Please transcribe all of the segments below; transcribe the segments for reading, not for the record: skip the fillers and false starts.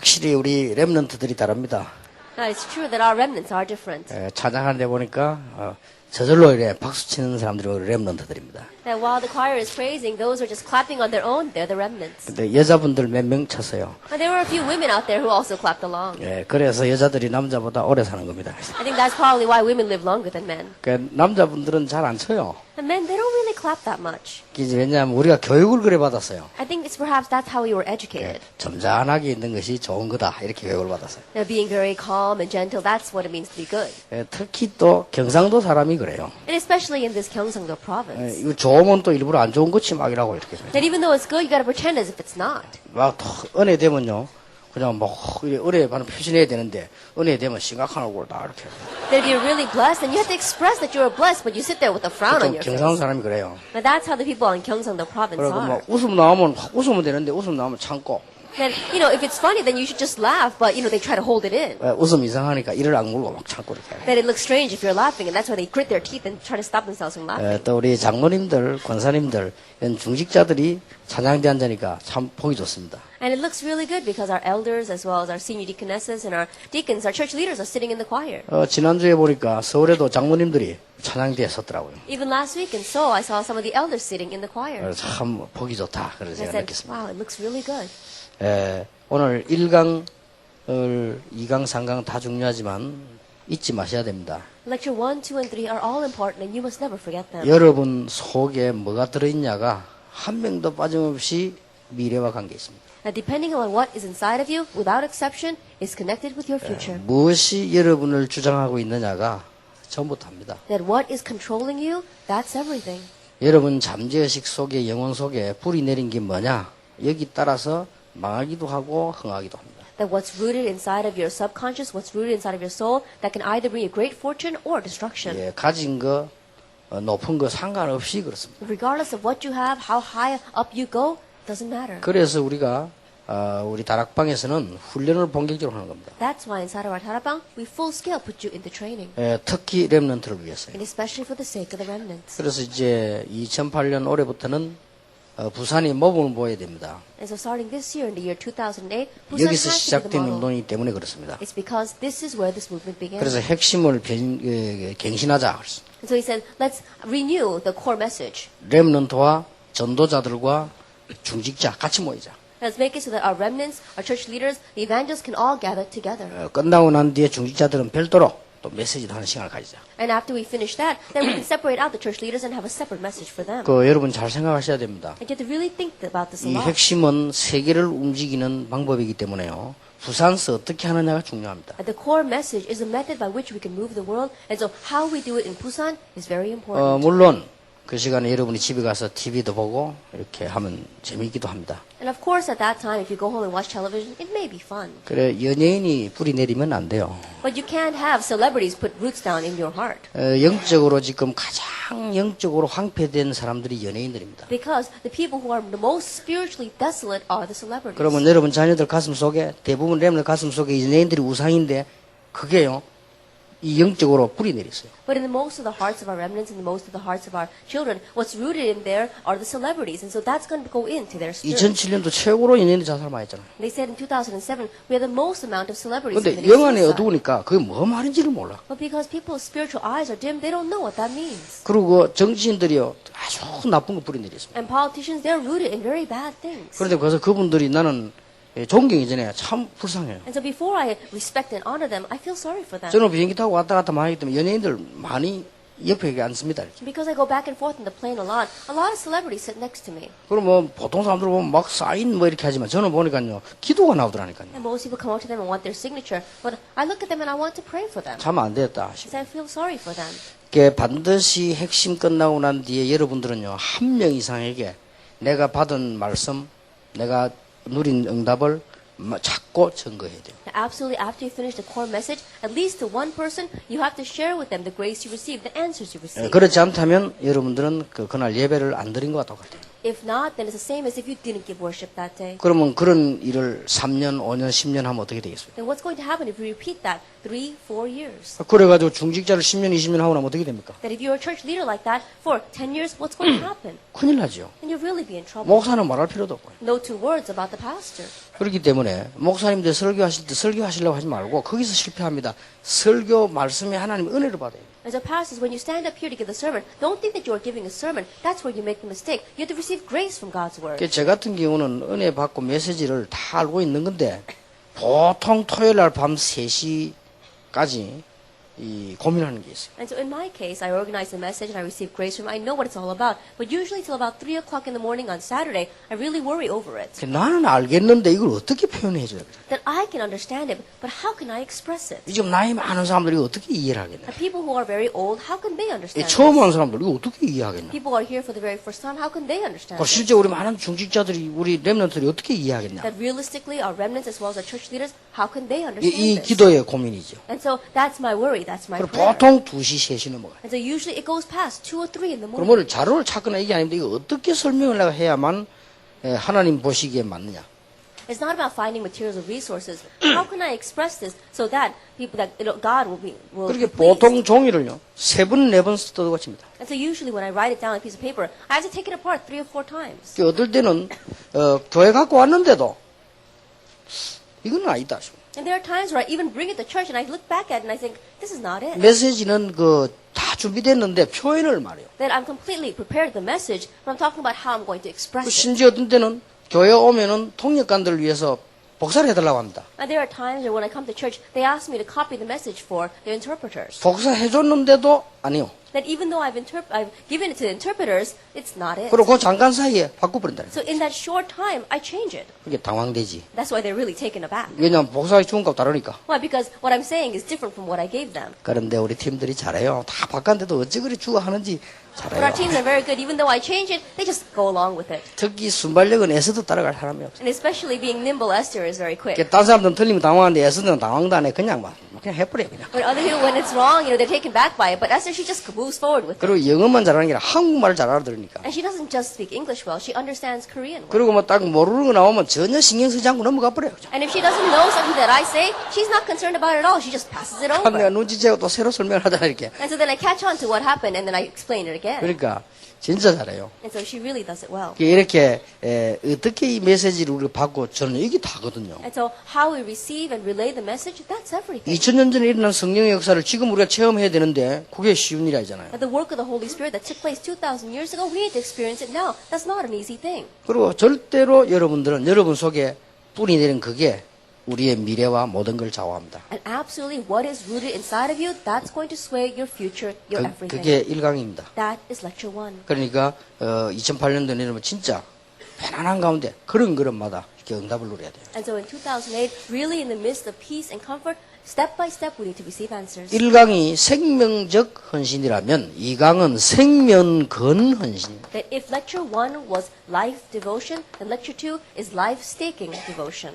확실히 우리 렘넌트들이 다릅니다. Now, it's true that our remnants are different. 찬양하는데 보니까 저절로 이래 박수 치는 사람들이 우리 렘넌트들입니다. That while the choir is praising, those who are just clapping on their own, they're the remnants. 근데 여자분들 몇 명 쳤어요. And there were a few women out there who also clapped along. 그래서 여자들이 남자보다 오래 사는 겁니다. I think that's probably why women live longer than men. 남자분들은 잘 안 쳐요. And men, they don't really clap that much. 왜냐하면 우리가 교육을 그래 받았어요. I think it's perhaps that's how we were educated. 점잖하게 있는 것이 좋은 거다 이렇게 교육을 받았어요. Now, being very calm and gentle, that's what it means to be good. 특히 또 경상도 사람이 그래요. And especially in this Gyeongsang-do province. 이거 좋으면 또 일부러 안 좋은 것이 막이라고 이렇게 해요. That even though it's good, you gotta pretend as if it's not. 막 은혜 되면요. 그냥 막 은혜 받는 표시내야 되는데 은혜 되면 심각한 얼굴 다 이렇게. That if you're really blessed, then you have to express that you're blessed, but you sit there with a frown on your 경상도 face. 사람이 그래요. But that's how the people in Gyeongsang-do province 그리고 are. 뭐 웃음 나오면 웃으면 되는데 웃음 나오면 참고. That, you know, if it's funny, then you should just laugh, but, you know, they try to hold it in. 웃음 이상하니까 이를 악물고 막 참고 이렇게. That it looks strange if you're laughing, and that's why they grit their teeth and try to stop themselves from laughing. 또 우리 장로님들, 권사님들, 이런 중직자들이 찬양대 앉으니까 참 보기 좋습니다. And it looks really good because our elders, as well as our senior deaconesses and our deacons, our church leaders are sitting in the choir. 지난주에 보니까 서울에도 장로님들이 찬양대에 섰더라고요. Even last week in Seoul, I saw some of the elders sitting in the choir. 참 보기 좋다. 그런 And I 생각 said, 느꼈습니다. wow, it looks really good. 오늘 1강, 2강, 3강 다 중요하지만 잊지 마셔야 됩니다. Lecture 1, 2, and 3 are all important, and you must never forget them. 여러분 속에 뭐가 들어있냐가 한 명도 빠짐없이 미래와 관계 있습니다. Now, depending on what is inside of you, without exception, is connected with your future. 무엇이 여러분을 주장하고 있느냐가 전부터입니다. That what is controlling you, that's everything. 여러분 잠재의식 속에 영혼 속에 불이 내린 게 뭐냐? 여기 따라서 망하기도 하고 흥하기도 합니다. That what's rooted inside of your subconscious, what's rooted inside of your soul, that can either bring you great fortune or destruction. 가진 거 높은 거 상관없이 그렇습니다. Regardless of what you have, how high up you go, doesn't matter. 그래서 우리가 우리 다락방에서는 훈련을 본격적으로 하는 겁니다. That's why inside of our Tarapang, we full scale put you into training. 특히 렘넌트를 위해서요. And especially for the sake of the remnants. 그래서 이제 2008년 올해부터는 부산이 모범을 보여야 됩니다. And so starting this year, in the year 2008, Busan 여기서 has to be the 시작된 model. 운동이기 때문에 그렇습니다. It's because this is where this movement began. 그래서 핵심을 갱신하자. And so he said, let's renew the core message. 렘넌트와 전도자들과 중직자 같이 모이자. Let's make it so that our remnants, our church leaders, the evangelists can all gather together. 끝나고 난 뒤에 중직자들은 별도로 또 메시지를 하는 시간을 가지자. And after we finish that, then we can separate out the church leaders and have a separate message for them. 여러분 잘 생각하셔야 됩니다. And you have to really think about this a 이 lot. 핵심은 세계를 움직이는 방법이기 때문에요. 부산서 어떻게 하느냐가 중요합니다. And the core message is a method by which we can move the world. And so how we do it in Busan is very important. 물론 그 시간에 여러분이 집에 가서 TV도 보고 이렇게 하면 재미있기도 합니다. And of course, at that time, if you go home and watch television, it may be fun. 그래 연예인이 뿌리 내리면 안 돼요. But you can't have celebrities put roots down in your heart. 영적으로 지금 가장 영적으로 황폐된 사람들이 연예인들입니다. Because the people who are the most spiritually desolate are the celebrities. 그러면 여러분 자녀들 가슴 속에 대부분 렘들 가슴 속에 연예인들이 우상인데 그게요 이 영적으로 뿌리 내렸어요. But in the most of the hearts of our remnants and the most of the hearts of our children, what's rooted in there are the celebrities. And so that's going to go into their spirit. 2007년도 최고로 연예인들 자살 많이 했잖아요. They said in 2007, we had the most amount of celebrities. 근데 committing 영안이 suicide. 어두우니까 그게 뭐 말인지를 몰라. But because people's spiritual eyes are dim, they don't know what that means. 그리고 정치인들이요 아주 나쁜 거 뿌리 내렸습니다. And politicians, they're rooted in very bad things. 그런데 그래서 그분들이 나는 존경이 전에 참 불쌍해요. And so before I respect and honor them, I feel sorry for them. 저는 비행기 타고 왔다 갔다 많이 하기 때문에 연예인들 많이 옆에 앉습니다. 이렇게. Because I go back and forth in the plane a lot of celebrities sit next to me. 그럼 뭐 보통 사람들 보면 막 사인 뭐 이렇게 하지만 저는 보니까요 기도가 나오더라니까요. And most people come up to them and want their signature. But I look at them and I want to pray for them. 참 안 되겠다. Because I feel sorry for them. 반드시 핵심 끝나고 난 뒤에 여러분들은요 한 명 이상에게 내가 받은 말씀, 내가 누린 응답을 찾고 증거해야 돼요. Absolutely, after you finish the core message, at least to one person, you have to share with them the grace you received, the answers you received. 그렇지 않다면 여러분들은 그날 예배를 안 드린 것과 똑같아요. If not, then it's the same as if you didn't give worship that day. 그러면 그런 일을 3년, 5년, 10년 하면 어떻게 되겠어요? Then what's going to happen if we repeat that 3, 4 years. 그래가지고 중직자를 10년, 20년 하고 나면 어떻게 됩니까? That if you're a church leader like that for 10 years, what's going to happen? 큰일 나죠. And you'll really be in trouble. 목사는 말할 필요도 없고. No two words about the pastor. 그렇기 때문에 목사님들 설교하실 때 설교하시려고 하지 말고 거기서 실패합니다. 설교 말씀에 하나님 은혜를 받아요. And so pastors, when you stand up here to give the sermon, don't think that you're giving a sermon. That's where you make the mistake. You have to receive grace from God's word. 제 같은 경우는 은혜 받고 메시지를 다 알고 있는 건데 보통 토요일 날 밤 3시까지 고민하는 게 있어요. And so in my case, I organize the message and I receive grace from it. I know what it's all about. But usually till about 3 o'clock in the morning on Saturday, I really worry over it. 나는 알겠는데 이걸 어떻게 표현해 줘야 돼? That I can understand it, but how can I express it? 지금 나이 많은 사람들이 어떻게 이해를 하겠냐? And people who are very old, how can they understand 처음 this? 하는 사람들 이거 어떻게 이해하겠냐? People who are here for the very first time, how can they understand it? 실제 우리 많은 중직자들이 우리 렘넌트들이 어떻게 이해하겠냐? That realistically, our remnants as well as our church leaders, how can they 이 understand this? 기도의 고민이죠. And so that's my worry, that's my 그리고 prayer. 보통 2시, 3시 넘어가요. And so usually it goes past 2 or 3 in the 그럼 morning. 오늘 자료를 찾거나 이게 아닌데 이거 어떻게 설명을 내가 해야만 하나님 보시기에 맞느냐? It's not about finding materials or resources. How can I express this so that people that God will be 그렇게 pleased? 보통 종이를요 3번, 4번 뜯어 고칩니다. And so usually when I write it down on a piece of paper, I have to take it apart 3 or 4 times. 어떨 때는 교회 갖고 왔는데도 이건 아니다. And there are times where I even bring it to church and I look back at it and I think, this is not it. 메시지는 다 준비됐는데 표현을 말해요. That I'm completely prepared the message, but I'm talking about how I'm going to express it. 심지어 어떤 때는 교회 오면은 통역관들을 위해서 복사를 해달라고 합니다. And there are times where when I come to church, they ask me to copy the message for the interpreters. 복사해줬는데도 아니요. That even though I've given it to the interpreters, it's not it. 그리고 그 잠깐 사이에 바꿔버린다. So in that short time, I change it. 그게 당황되지. That's why they're really taken aback. 왜냐하면 복사해 준 거 다르니까. Why? Because what I'm saying is different from what I gave them. 그런데 우리 팀들이 잘해요. 다 바꿨는데도 어찌 그리 주고 하는지 But our 잘해요. teams are very good. Even though I change it, they just go along with it. 특히 순발력은 애써도 따라갈 사람이 없어요. And especially being nimble, Esther is very quick. 다른 사람들은 틀리면 당황하는데 애써는 당황도 안 해. 그냥 해버려 그냥. But other people, when it's wrong, they're taken back by it. But Esther, she just moves forward with it. 그리고 영어만 잘하는 게 아니라 한국말을 잘 알아들으니까. And she doesn't just speak English well, she understands Korean well. 그리고 뭐 딱 모르는 거 나오면 전혀 신경 쓰지 않고 넘어가 버려요. And if she doesn't know something that I say, she's not concerned about it at all. She just passes it 내가 over. 눈치채고 또 새로 설명을 하잖아 이렇게. And so then I catch on to what happened and then I explain it again. 그러니까 진짜 잘해요. And so she really does it well. 이렇게 어떻게 이 메시지를 우리가 받고 저는 이게 다거든요. And so how we receive and relay the message, that's everything. 2000년 전에 일어난 성령의 역사를 지금 우리가 체험해야 되는데 그게 쉬운 일이 아니잖아요. And the work of the Holy Spirit that took place 2,000 years ago, we need to experience it now. That's not an easy thing. 그리고 절대로 여러분들은 여러분 속에 뿌리 내린 그게 우리의 미래와 모든 걸 좌우합니다. And absolutely what is rooted inside of you, that's going to sway your future, your everything. 그게 1강입니다. That is lecture 1. 그러니까 2008년도에 여러분 진짜 편안한 가운데 그런 이렇게 응답을 누려야 돼요. And so in 2008, really in the midst of peace and comfort, step by step we need to receive answers. 1강이 생명적 헌신이라면 2강은 생명건 헌신입니다. That if lecture 1 was life devotion, then lecture 2 is life staking devotion.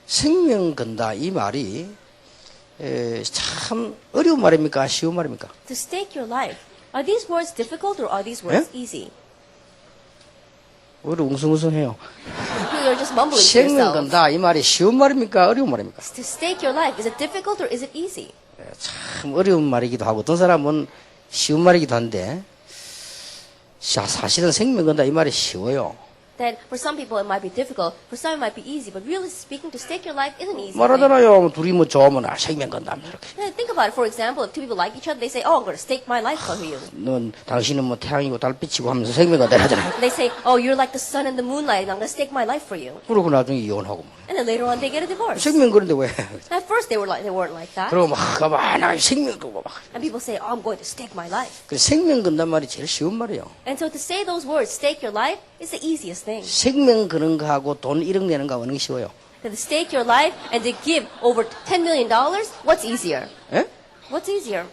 생명 건다 이 말이 참 어려운 말입니까? 쉬운 말입니까? To stake your life. Are these words difficult or are these words easy? 우리 웅성웅성해요. You're just mumbling to 생명 yourself. 건다 이 말이 쉬운 말입니까? 어려운 말입니까? To stake your life, is it difficult or is it easy? 참 어려운 말이기도 하고 어떤 사람은 쉬운 말이기도 한데 사실은 생명 건다 이 말이 쉬워요. That for some people it might be difficult, for some it might be easy, but really speaking, to stake your life isn't easy. thing. 말하잖아요. 둘이 뭐 좋으면 생명 건다 이렇게. Think about it. For example, if two people like each other, they say, "Oh, I'm going to stake my life for you." 넌 당신은 뭐 태양이고 달빛이고 하면서 생명 건다 하잖아요. They say, "Oh, you're like the sun and the moonlight, and I'm going to stake my life for you." 그러고 나중에 이혼하고 And then later on, they get a divorce. 생명 그런데 왜? At first, they weren't like that. 그러고 막 가만 생명 그거 막. And people say, "Oh, I'm going to stake my life." 그 생명 건단 말이 제일 쉬운 말이에요. And so to say those words, stake your life, is the easiest thing. 생명 그런 거하고 돈 1억 내는 거 어느 게 쉬워요? To stake your life and to give over $10 million, what's easier? 예? What's easier?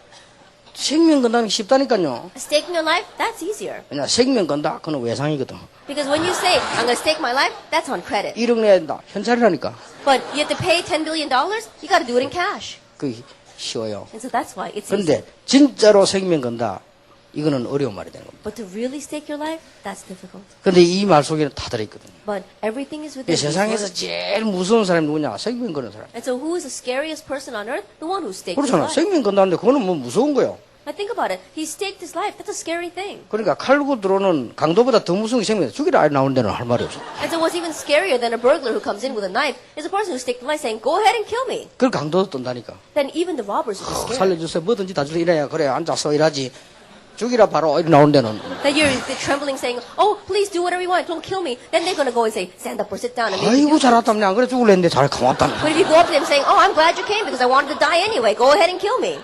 생명 건다는 게 쉽다니까요. Staking your life, that's easier. 그냥 생명 건다 그건 외상이거든. Because when you say, I'm going to stake my life, that's on credit. 1억 내야 된다. 현찰이라니까. But you have to pay $10 billion, you got to do it in cash. 그게 쉬워요. And so that's why it's easy. 그런데 진짜로 생명 건다. 이거는 어려운 말이 되는 겁니다. But to really stake your life, that's difficult. 근데 이 말 속에는 다 들어있거든요. But everything is 이 within these 세상에서 words. 제일 무서운 사람이 누구냐? 생명 거는 사람. And so who is the scariest person on earth? The one who staked his 그렇잖아. life. 생명 건다는데 그거는 뭐 무서운 거요. Now think about it. He staked his life. That's a scary thing. 그러니까 칼고 들어오는 강도보다 더 무서운 게 생명이다. 죽이라 아예 나오는 데는 할 말이 없어. And so what's even scarier than a burglar who comes in with a knife is a person who staked the life saying, go ahead and kill me. 그걸 강도도 떤다니까. Then even the robbers would be scared. 살려주세요. 뭐든지 다 주세요. 이래야 그래 앉아서 일하지. 죽이라 바로 이렇게 나오는 데는. That you're trembling saying, oh, please do whatever you want. Don't kill me. Then they're going to go and say, stand up or sit down. And make you 아이고 do 잘 왔다면 안 그래 죽을래 했는데 잘 고맙다. But if you go up to them saying, oh, I'm glad you came because I wanted to die anyway. Go ahead and kill me.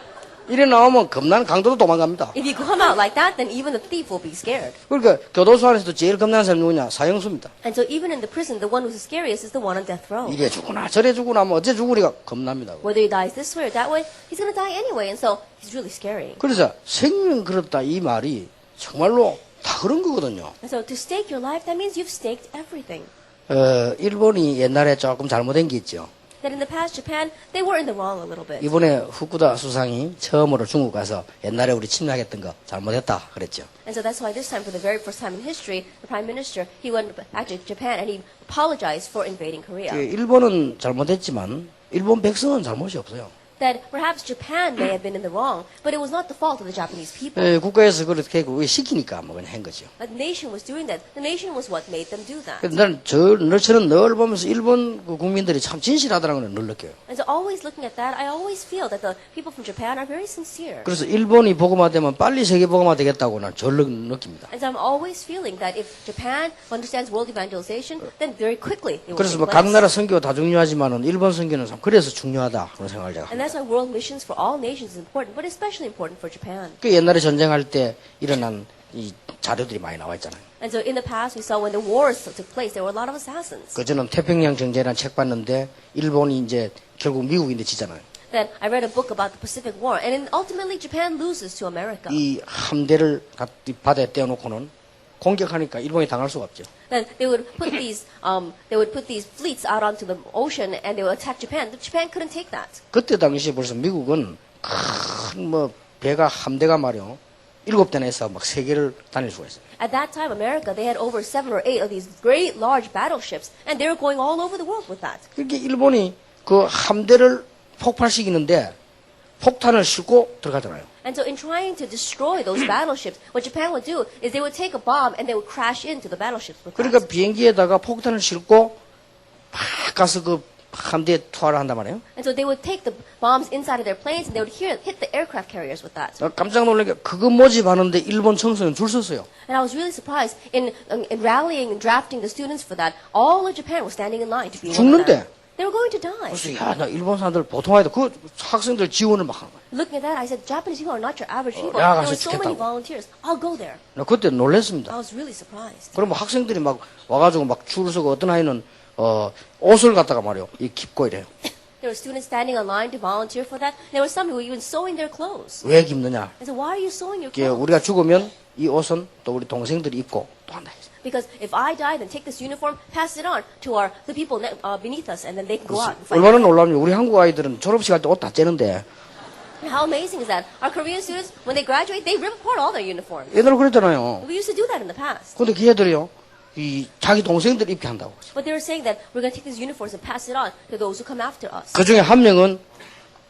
이래 나오면 겁나는 강도도 도망갑니다. If you come out like that, then even the thief will be scared. 그러니까 교도소 안에서도 제일 겁나는 사람이 누구냐? 사형수입니다. And so even in the prison, the one who's the scariest is the one on death row. 이래 죽구나 저래 죽구나 뭐 어째 죽으리가 겁납니다. Whether he dies this way or that way, he's going to die anyway. And so he's really scary. 그래서 생명 그렇다 이 말이 정말로 다 그런 거거든요. And so to stake your life, that means you've staked everything. 일본이 옛날에 조금 잘못된 게 있죠. That in the past, Japan, they were in the wrong a little bit. 이번에 후쿠다 수상이 처음으로 중국 가서 옛날에 우리 침략했던 거 잘못했다 그랬죠. And so that's why this time, for the very first time in history, the prime minister, he went back to Japan and he apologized for invading Korea. 일본은 잘못했지만 일본 백성은 잘못이 없어요. That perhaps Japan may have been in the wrong, but it was not the fault of the Japanese people. 국가에서 그렇게 그거 시키니까 뭐 그냥 한 거죠. The nation was doing that. The nation was what made them do that. 그래서 나는 저는 늘 보면서 일본 그 국민들이 참 진실하다는 걸 늘 느껴요. And so always looking at that, I always feel that the people from Japan are very sincere. 그래서 일본이 복음화되면 빨리 세계 복음화 되겠다고 난 절로 느낍니다. And so I'm always feeling that if Japan understands world evangelization, then very quickly it will 그래서 take 뭐 각 place. 나라 선교 다 중요하지만은 일본 선교는 참 그래서 중요하다 그런 생각을 제가 And 합니다. that's why world missions for all nations is important, but especially important for Japan. 그 옛날에 전쟁할 때 일어난 이 자료들이 많이 나와 있잖아요. And so in the past, we saw when the wars took place, there were a lot of assassins. 그 저는 태평양 정제라는 책 봤는데 일본이 이제 결국 미국인데 지잖아요. Then I read a book about the Pacific War, and ultimately Japan loses to America. 이 함대를 바다에 떼어놓고는 공격하니까 일본이 당할 수가 없죠. Then they would put these fleets out onto the ocean, and they would attack Japan. But Japan couldn't take that. 그때 당시에 벌써 미국은 큰 뭐 배가 함대가 말이요 7대나 해서 막 세계를 다닐 수가 있어요. At that time, America, they had over 7 or 8 of these great large battleships, and they were going all over the world with that. 그렇게 일본이 그 함대를 폭발시키는데 폭탄을 싣고 들어가잖아요. And so in trying to destroy those battleships, what Japan would do is they would take a bomb and they would crash into the battleships with 그러니까 that. 비행기에다가 폭탄을 싣고 막 가서 그 함대에 투하를 한단 말이에요. And so they would take the bombs inside of their planes and they would hit the aircraft carriers with that. 깜짝 놀란 게 그거 모집하는데 일본 청소년 줄 섰어요. And I was really surprised in rallying and drafting the students for that. All of Japan was standing in line to be one of them. 죽는데. They were going to die. 그래서 야, 나 일본 사람들 보통 아니다. 그 학생들 지원을 막 하는 거야. Looking at that, I said, Japanese people are not your average people. 야, There 가서 were so many 죽겠다고. volunteers. I'll go there. 나 그때 놀랐습니다. I was really surprised. 그러면 학생들이 막 와가지고 막 줄을 서고 어떤 아이는 옷을 갖다가 말이요. 이 깁고 이래요. There were students standing in line to volunteer for that. There were some who were even sewing their clothes. 왜 깁느냐? I said, why are you sewing your 이게 clothes? 우리가 죽으면 이 옷은 또 우리 동생들이 입고 또 한다. Because if I die, then take this uniform, pass it on to the people beneath us, and then they can go out and fight. 얼마나 놀라면 우리 한국 아이들은 졸업식 할 때 옷 다 째는데 How amazing is that? Our Korean students, when they graduate, they rip apart all their uniforms. 옛날에 그랬잖아요. We used to do that in the past. 근데 걔들이요. 이 자기 동생들 입게 한다고. But they were saying that we're going to take these uniforms and pass it on to those who come after us. 그 중에 한 명은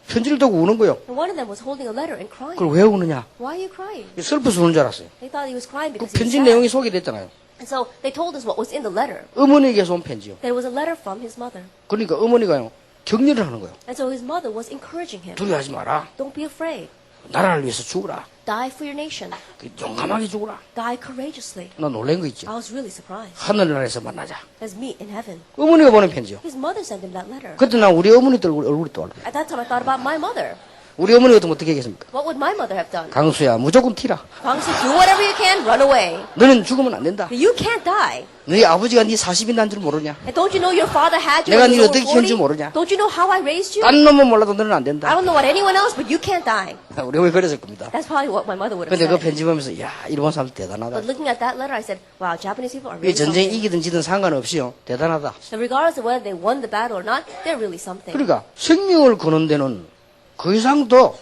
편지를 들고 우는 거예요. And one of them was holding a letter and crying. 그걸 왜 우느냐? Why are you crying? 슬퍼서 우는 줄 알았어요. They thought he was crying 그 because he was 편지 sad. 내용이 소개됐잖아요. And so they told us what was in the letter. 어머니에게서 온 편지요. That it was a letter from his mother. 그러니까 어머니가요. 격려를 하는 거예요. And so his mother was encouraging him. 두려워하지 마라. Don't be afraid. 나라를 위해서 죽으라. Die for your nation. 용감하게 죽으라. Die courageously. 나 놀란 거 있죠. I was really surprised. 하늘나라에서 만나자. Let's meet in heaven. 어머니가 보낸 편지요. His mother sent him that letter. 그때 나 우리 어머니들 얼굴이 떠올라. At that time, I thought about my mother. 우리 어머니 같으면 어떻게 하겠습니까? What would my mother have done? 강수야 무조건 튀라. Kwangsu, do whatever you can, run away. 너는 죽으면 안 된다. You can't die. 너희 아버지가 네 40이 난 줄 모르냐? And don't you know your father had you 내가 when 네 you were 어떻게 키운지 40? 모르냐? Don't you know how I raised you? 딴 놈은 몰라도 너는 안 I 된다. don't know what anyone else, but you can't die. 우리 어머니 그랬을 겁니다. That's probably what my mother would have 근데 그 said. 편지 보면서 야 일본 사람들 대단하다. But looking at that letter, I said, wow, Japanese people are 이 really 전쟁 something. 이기든 지든 상관없이요. 대단하다. So regardless of whether they won the battle or not, they're really something. 그러니까 생명을 거는 데는 그 이상 더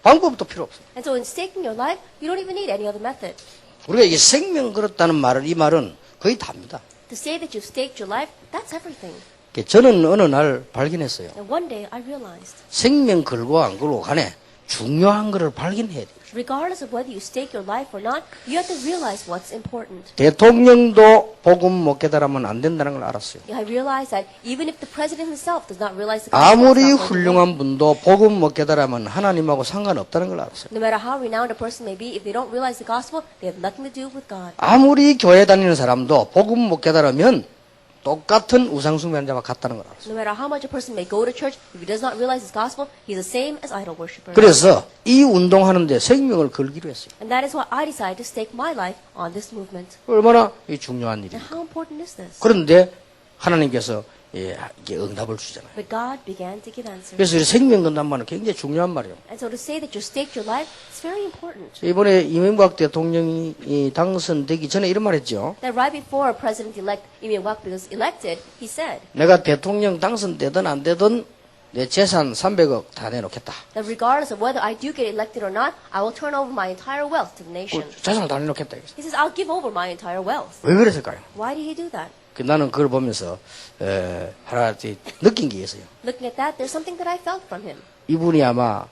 방법도 필요 없어요. And so in staking your life, you don't even need any other method. 우리가 이게 생명 걸었다는 말을 이 말은 거의 답니다. To say that you've staked your life, that's everything. 저는 어느 날 발견했어요. And one day I realized, 생명 걸고 안 걸고 간에 중요한 것을 발견해야 돼요. regardless of whether you stake your life or not, you have to realize what's important. 대통령도 복음 못 깨달으면 안 된다는 걸 알았어요. I realized that even if the president himself does not realize the gospel, 아무리 it's not going to work. 훌륭한 분도 복음 못 깨달으면 하나님하고 상관없다는 걸 알았어요. No matter how renowned a person may be, if they don't realize the gospel, they have nothing to do with God. 아무리 교회 다니는 사람도 복음 못 깨달으면 똑같은 우상숭배자와 같다는 걸 알았어요. No matter how much a person may go to church, if he does not realize his gospel, he's the same as idol worshippers. 그래서 이 운동하는데 생명을 걸기로 했어요. And that is why I decided to stake my life on this movement. 얼마나 이 중요한 일이에요. And how important is this? 그런데 하나님께서 이게 응답을 주잖아요. But God began to give answers. 그래서 이 생명 건단 말은 굉장히 중요한 말이에요. And so to say that you staked your life, it's very important. 이번에 이명박 대통령이 당선되기 전에 이런 말 했죠. That right before President-elect Lee Myung-bak was elected, he said 내가 대통령 당선되든 안 되든 내 재산 300억 다 내놓겠다. that regardless of whether I do get elected or not, I will turn over my entire wealth to the nation. 재산을 다 내놓겠다. 이거죠. He says, I'll give over my entire wealth. 왜 그랬을까요? Why did he do that? 나는 그걸 보면서 하나 느낀 게 있어요. Looking at that, there's something that I felt from him. 이분이 아마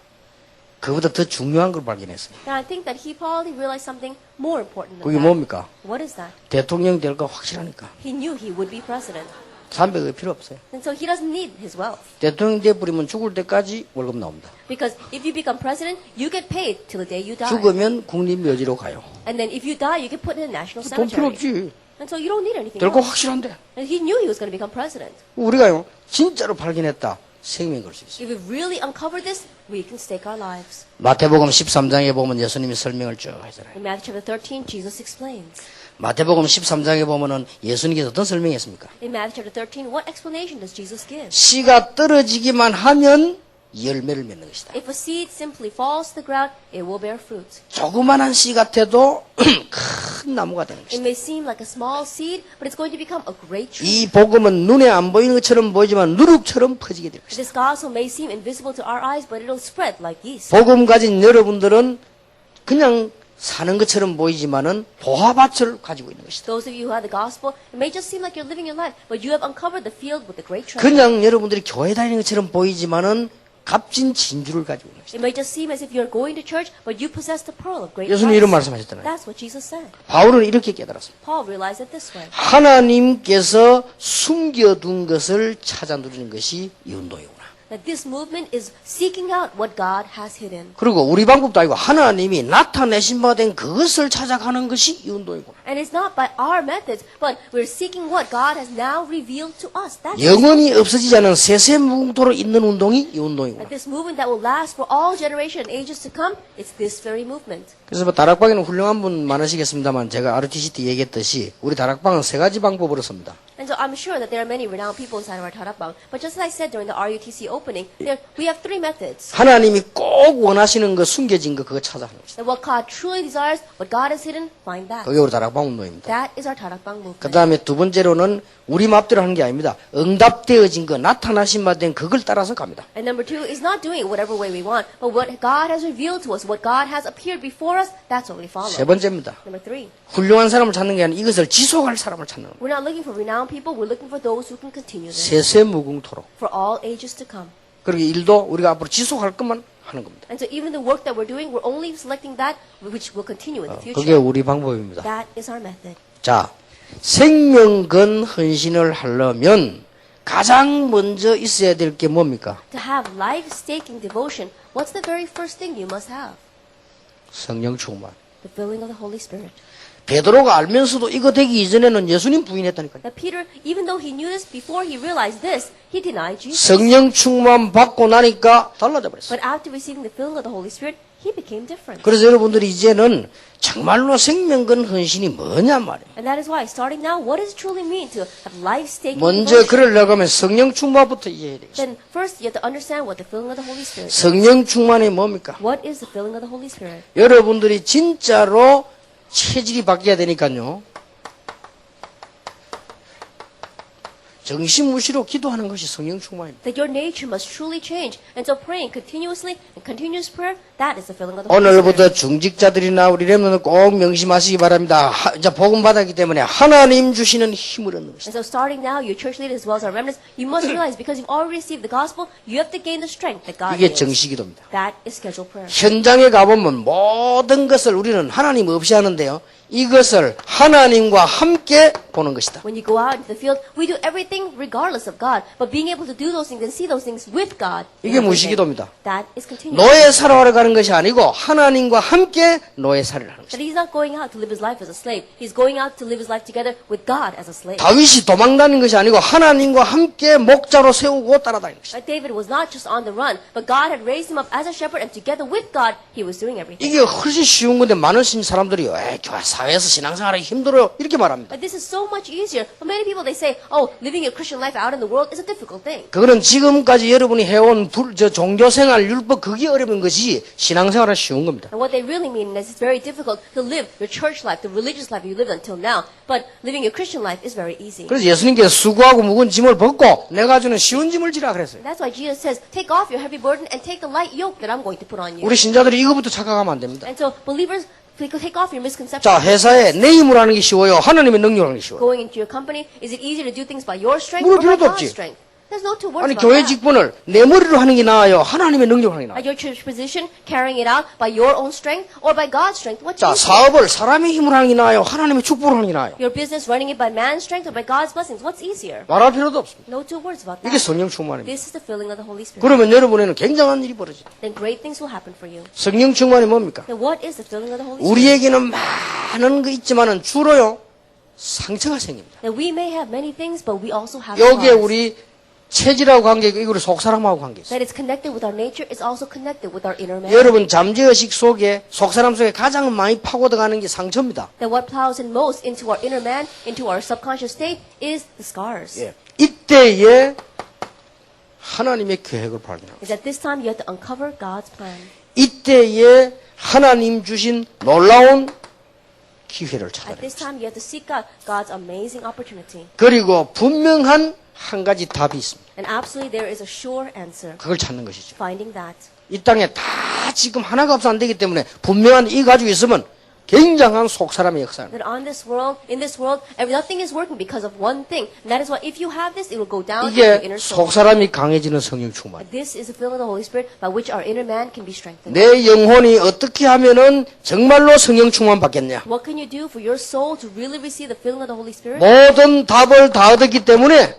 그보다 더 중요한 걸 발견했어요. And I think that he probably realized something more important than 그게 that. 뭡니까? What is that? 대통령 될 거 확실하니까. He knew he would be president. 300억 필요 없어요. And so he doesn't need his wealth. 대통령 돼버리면 죽을 때까지 월급 나옵니다. Because if you become president, you get paid till the day you die. 죽으면 국립묘지로 가요. And then if you die, you get put in a national 돈 필요 cemetery. 없지. And so you don't need anything 될 거 else. 확실한데. And he knew he was going to become president. 우리가요 진짜로 발견했다. 생명 걸 수 있어요. If we really uncover this, we can stake our lives. 마태복음 13장에 보면 예수님이 설명을 쭉 하잖아요. In Matthew chapter 13, Jesus explains. 마태복음 13장에 보면은 예수님께서 어떤 설명했습니까? In Matthew chapter 13, what explanation does Jesus give? 씨가 떨어지기만 하면 열매를 맺는 것이다. If a seed simply falls to the ground, it will bear fruit. 조그만한 씨 같아도 큰 나무가 되는 It 것이다. may seem like a small seed, but it's going to become a great tree. 이 복음은 눈에 안 보이는 것처럼 보이지만 누룩처럼 퍼지게 될 것이다. This gospel may seem invisible to our eyes, but it'll spread like yeast. 복음 가진 여러분들은 그냥 사는 것처럼 보이지만은 보화밭을 가지고 있는 것이다. Those of you who have the gospel, it may just seem like you're living your life, but you have uncovered the field with the great treasure. 그냥 여러분들이 교회 다니는 것처럼 보이지만은 값진 진주를 가지고 있는 것이다. It may just seem as if you're going to church, but you possess the pearl of great 예수님 이런 price. 말씀하셨잖아요. That's what Jesus said. 바울은 이렇게 깨달았습니다. Paul realized it this way. 하나님께서 숨겨둔 것을 찾아 누리는 것이 이 운동이구나. That this movement is seeking out what God has hidden. 그리고 우리 방법도 아니고 하나님이 나타내신 바 된 그것을 찾아가는 것이 이 운동이구나. And it's not by our methods, but we're seeking what God has now revealed to us. That's 영원히 없어지지 않은 세세무궁토로 있는 운동이 이 운동이구나. that this movement that will last for all generations and ages to come, it's this very movement. 그래서 뭐 다락방에는 훌륭한 분 많으시겠습니다만 제가 RTC 때 얘기했듯이 우리 다락방은 세 가지 방법으로 씁니다. And so I'm sure that there are many renowned people inside of our Tarakbang. But just as I said during the RUTC opening, we have three methods. 하나님이 꼭 원하시는 거 숨겨진 거 그거 찾아가는 것이다. That what God truly desires, what God has hidden, find that. 그게 우리 다락방 운동입니다. That is our Tarakbang 그 movement. 다음에 두 번째로는 우리 맘대로 하는 게 아닙니다. 응답되어진 거 나타나신 바 된 그걸 따라서 갑니다. And number two is not doing it whatever way we want, but what God has revealed to us, what God has appeared before us, that's what we follow. 세 번째입니다. Number three, 훌륭한 사람을 찾는 게 아니라 이것을 지속할 사람을 찾는 거예요. we're not looking for renowned people, we're looking for those who can continue this 세세무궁토록. for all ages to come. 그리고 일도 우리가 앞으로 지속할 것만 하는 겁니다. And so even the work that we're doing, we're only selecting that which will continue in the 그게 future. 우리 방법입니다. That is our method. 자, 생명건 헌신을 하려면 가장 먼저 있어야 될 게 뭡니까? To have life-staking devotion, what's the very first thing you must have? 성령 충만. The filling of the Holy Spirit. 베드로가 알면서도 이거 되기 이전에는 예수님 부인했다니까요. That Peter, even though he knew this, before he realized this, he denied Jesus. 성령 충만 받고 나니까 달라져 버렸어요. But after receiving the filling of the Holy Spirit, he became different. 그래서 여러분들이 이제는 정말로 생명건 헌신이 뭐냐 말이에요. And that is why, starting now, what does it truly mean to have life-staking 먼저 devotion? 그러려고 하면 성령 충만부터 이해해야 돼요. Then first, you have to understand what the filling of the Holy Spirit is. 성령 충만이 뭡니까? What is the filling of the Holy Spirit? 여러분들이 진짜로 체질이 바뀌어야 되니까요. 정신무시로 기도하는 것이 성령 충만입니다. That your nature must truly change. And so praying continuously and continuous prayer, that is the filling of the Holy Spirit. 오늘부터 중직자들이나 우리 렘넌은 꼭 명심하시기 바랍니다. 이제 복음 받았기 때문에 하나님 주시는 힘을 얻는 것입니다. And so starting now, your church leaders as well as our remnants, you must realize because you've already received the gospel, you have to gain the strength that God 이게 gives. 정시기도입니다. That is scheduled prayer. 현장에 가보면 모든 것을 우리는 하나님 없이 하는데요. 이것을 하나님과 함께 보는 것이다. When you go out into the field, we do everything regardless of God. But being able to do those things and see those things with God, 이게 무시기도입니다. that is continuous. 노예 살아하러 가는 것이 아니고 하나님과 함께 노예 살이를 하는 것이다. That he's not going out to live his life as a slave. He's going out to live his life together with God as a slave. 다윗이 도망다니는 것이 아니고 하나님과 함께 목자로 세우고 따라다니는 것이다. Like David was not just on the run, but God had raised him up as a shepherd, and together with God, he was doing everything. 이게 훨씬 쉬운 건데 많은 사람들이 교회 사회에서 신앙생활하기 힘들어요 이렇게 말합니다. But this is so much easier. But many people, they say, oh, living a Christian life out in the world is a difficult thing. 그거는 지금까지 여러분이 해온 종교생활 율법 그게 어려운 것이 신앙생활은 쉬운 겁니다. And what they really mean is it's very difficult to live your church life, the religious life you lived until now. But living your Christian life is very easy. 그래서 예수님께서 수고하고 무거운 짐을 벗고 내가 주는 쉬운 짐을 지라 그랬어요. That's why Jesus says, take off your heavy burden and take the light yoke that I'm going to put on you. 우리 신자들이 이거부터 착각하면 안 됩니다. And so believers, take off your misconceptions. 자, 회사에 내 힘으로 하는 게 쉬워요? 하나님의 능력으로 하는 게 쉬워요? Going into your company, is it easier to do things by your strength 물을 or by 필요도 God's 없지. strength? There's no two words 아니, about 교회 that. 직분을 내 머리로 하는 게 나아요? 하나님의 능력으로 하는 게 나아요? At your church position, carrying it out by your own strength or by God's strength, what's 자, easier? 사업을 사람의 힘으로 하는 게 나아요? 하나님의 축복으로 하는 게 나아요? Your business, running it by man's strength or by God's blessings, what's easier? 말할 필요도 없습니다. No two words about 이게 that. 성령 충만입니다. This is the filling of the Holy Spirit. 그러면 여러분에는 굉장한 일이 벌어져요. Then great things will happen for you. 성령 충만이 뭡니까? Then what is the filling of the Holy Spirit? 우리에게는 많은 거 있지만은 주로요, 상처가 생깁니다. That we may have many things, but we also have 여기에 scars. 우리 체질하고 관계있고, 이거 우리 속사람하고 관계있어요. That it's connected with our nature, it's also connected with our inner man. 여러분 잠재의식 속에 속사람 속에 가장 많이 파고들어가는 게 상처입니다. That what plows in most into our inner man, into our subconscious state, is the scars. 예. 이때에 하나님의 계획을 발견하고 Is at this time you have to uncover God's plan. 이때에 하나님 주신 놀라운 기회를 At 찾아내. this time you have to seek out God's amazing opportunity. 그리고 분명한 한 가지 답이 있습니다. And absolutely there is a sure answer. 그걸 찾는 것이죠. Finding that. 이 땅에 다 지금 하나가 없어 안 되기 때문에 분명한 이 가지고 있으면 굉장한 속사람의 역사입니다. That on this world, in this world, nothing is working because of one thing. And that is why if you have this, it will go down into your 이게 inner soul. 속사람이 강해지는 성령 충만. This is the filling of the Holy Spirit by which our inner man can be strengthened. 내 영혼이 어떻게 하면은 정말로 성령 충만 받겠냐? What can you do for your soul to really receive the filling of the Holy Spirit? 모든 답을 다 얻었기 때문에